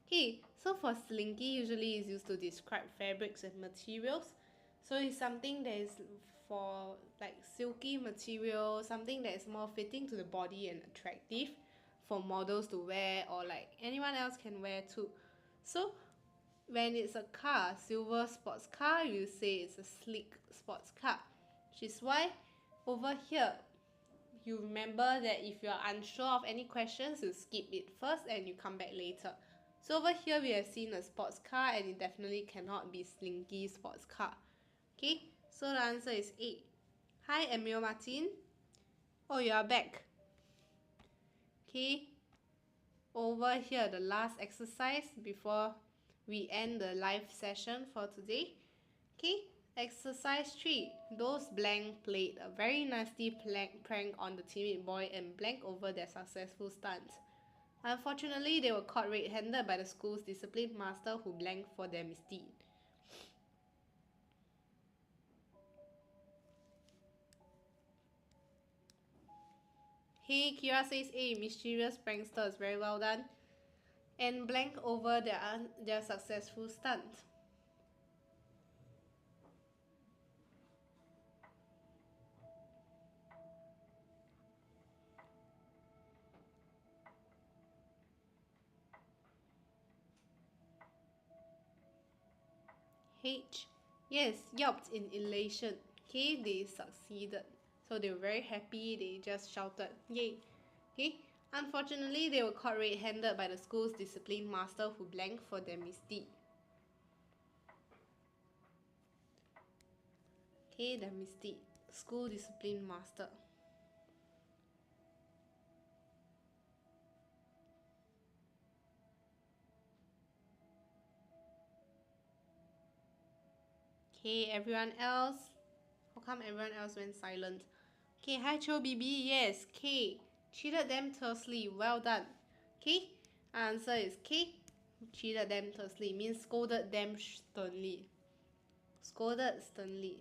Okay, so for slinky usually is used to describe fabrics and materials. So it's something that is for like silky material, something that is more fitting to the body and attractive for models to wear, or like anyone else can wear too. So when it's a car, silver sports car, you say it's a sleek sports car. Which is why over here, you remember that if you're unsure of any questions, you skip it first and you come back later. So over here, we have seen a sports car, and it definitely cannot be slinky sports car. Okay, so the answer is A. Hi, Emil Martin. Oh, you are back. Okay, over here, the last exercise before we end the live session for today. Okay, exercise 3. Those blank played a very nasty prank on the timid boy and blank over their successful stunt. Unfortunately, they were caught red-handed by the school's discipline master, who blanked for their misdeed. Hey, Kira says A. Mischievous pranksters, very well done. And blank over their successful stunt. H. Yes, yelped in elation. Okay, they succeeded. So they were very happy, they just shouted, yay. Okay, unfortunately, they were caught red-handed by the school's discipline master, who blanked for their misdeed. Okay, their misdeed. School discipline master. Okay, everyone else? How come everyone else went silent? Okay, hi Cho BB. Yes, K. Cheated them tersely. Well done. Okay, answer is K. Cheated them tersely means scolded them sternly. Scolded sternly.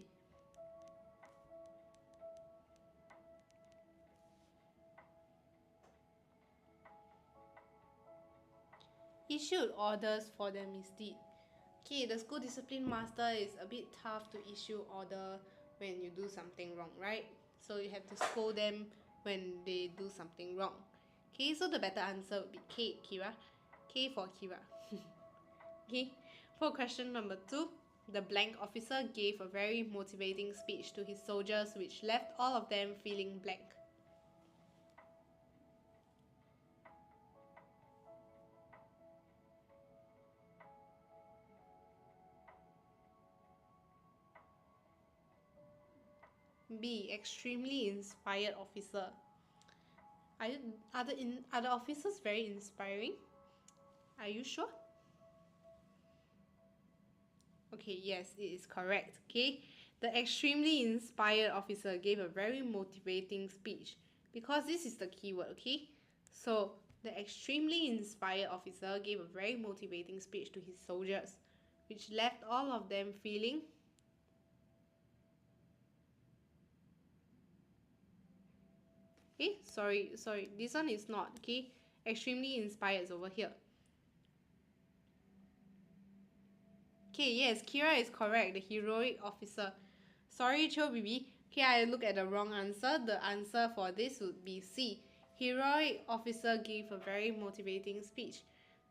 Issued orders for their misdeed. Okay, the school discipline master is a bit tough to issue order when you do something wrong, right? So you have to scold them when they do something wrong. Okay, so the better answer would be K, Kira. K for Kira. Okay, for question number 2, the blank officer gave a very motivating speech to his soldiers, which left all of them feeling blank. B, extremely inspired officer. Are the officers very inspiring? Are you sure? Okay, yes, it is correct. Okay, The extremely inspired officer gave a very motivating speech. Because this is the keyword, okay? So, the extremely inspired officer gave a very motivating speech to his soldiers, which left all of them feeling okay, sorry, this one is not, okay? Extremely inspired is over here. Okay, yes, Kira is correct, the heroic officer. Sorry, Cho Bibi. Okay, I look at the wrong answer. The answer for this would be C. Heroic officer gave a very motivating speech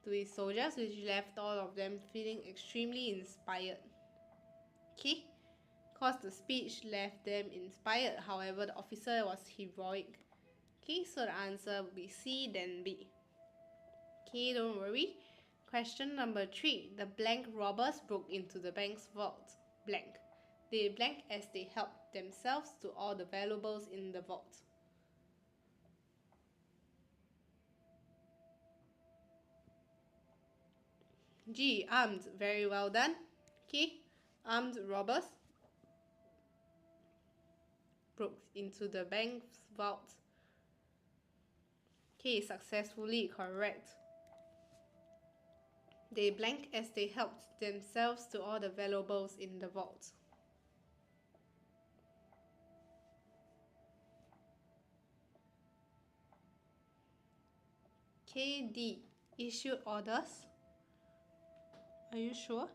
to his soldiers, which left all of them feeling extremely inspired. Okay? Because the speech left them inspired, however, the officer was heroic. Okay, so the answer would be C, then B. Okay, don't worry. Question number 3. The blank robbers broke into the bank's vault. Blank. They blank as they helped themselves to all the valuables in the vault. G. Armed. Very well done. Okay. Armed robbers broke into the bank's vault. Okay, successfully correct. They blank as they helped themselves to all the valuables in the vault. KD. Issued orders. Are you sure?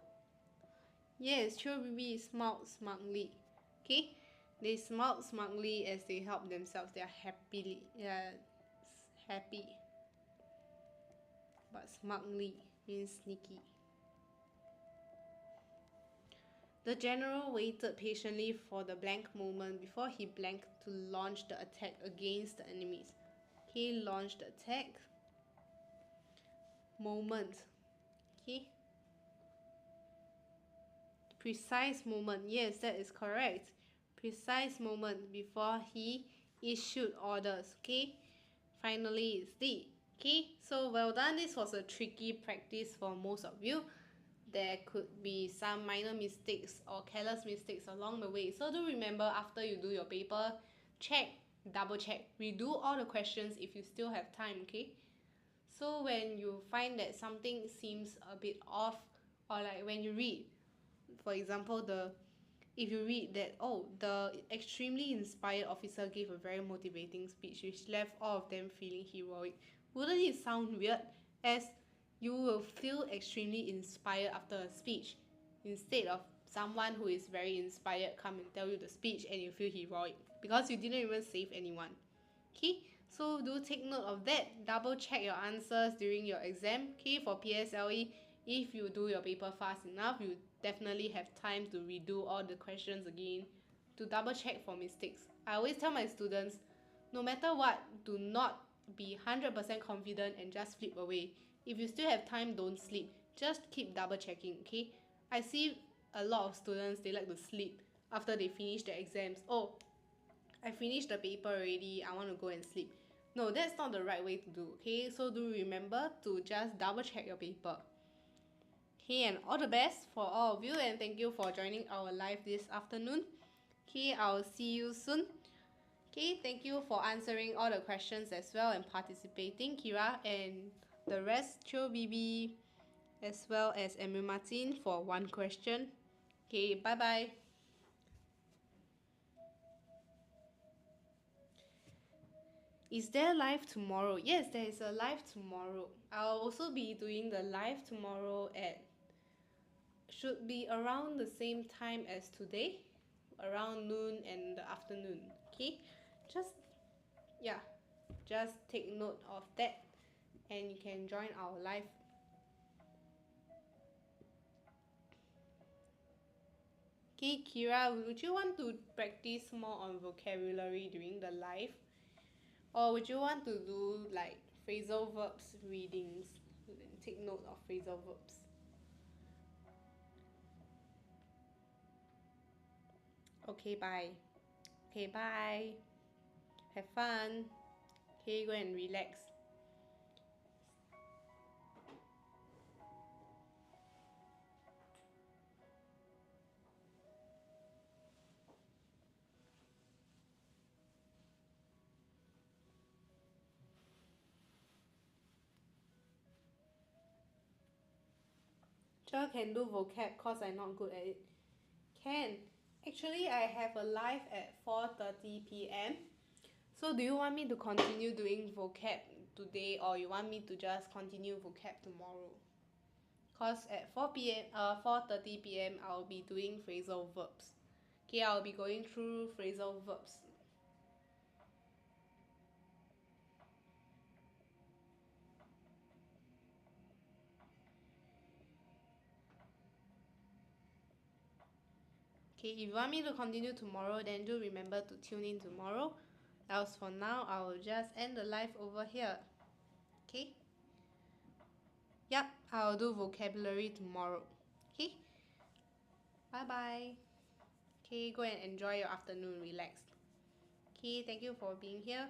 Yes, Chobibi smiled smugly. Okay? They smiled smugly as they helped themselves. They are happy. But smugly means sneaky. The general waited patiently for the blank moment before he blanked to launch the attack against the enemies. He launched the attack. Moment. Okay? Precise moment. Yes, that is correct. Precise moment before he issued orders. Okay? Finally, it's D. Okay? So well done. This was a tricky practice for most of you. There could be some minor mistakes or careless mistakes along the way. So do remember, after you do your paper, check, double check, redo all the questions if you still have time, okay? So when you find that something seems a bit off, or like when you read, for example, if you read that, oh, the extremely inspired officer gave a very motivating speech which left all of them feeling heroic, wouldn't it sound weird? As you will feel extremely inspired after a speech, instead of someone who is very inspired come and tell you the speech and you feel heroic because you didn't even save anyone. Okay, so do take note of that. Double check your answers during your exam. Okay, for PSLE, if you do your paper fast enough, you definitely have time to redo all the questions again to double check for mistakes. I always tell my students, no matter what, do not be 100% confident and just flip away. If you still have time, don't sleep. Just keep double checking, okay? I see a lot of students, they like to sleep after they finish their exams. Oh, I finished the paper already, I want to go and sleep. No, that's not the right way to do, okay? So do remember to just double check your paper. Okay, and all the best for all of you, and thank you for joining our live this afternoon. Okay, I'll see you soon. Okay, thank you for answering all the questions as well and participating, Kira, and the rest, Cho Bibi, as well as Emil Martin for one question. Okay, bye-bye. Is there live tomorrow? Yes, there is a live tomorrow. I'll also be doing the live tomorrow at, should be around the same time as today, around noon and the afternoon. Okay, just yeah, just take note of that and you can join our live. Okay, Kira, would you want to practice more on vocabulary during the live? Or would you want to do like phrasal verbs readings? Take note of phrasal verbs. Okay, bye. Okay, bye. Have fun. Okay, go and relax. Sure can do vocab cause I'm not good at it. Can. Actually, I have a live at 4:30 p.m. So do you want me to continue doing vocab today or you want me to just continue vocab tomorrow? Cause at 4:30 p.m. I'll be doing phrasal verbs. Okay, I'll be going through phrasal verbs. Okay, if you want me to continue tomorrow, then do remember to tune in tomorrow. Else for now, I will just end the live over here. Okay? Yup, I'll do vocabulary tomorrow. Okay? Bye bye. Okay, go and enjoy your afternoon, relax. Okay, thank you for being here.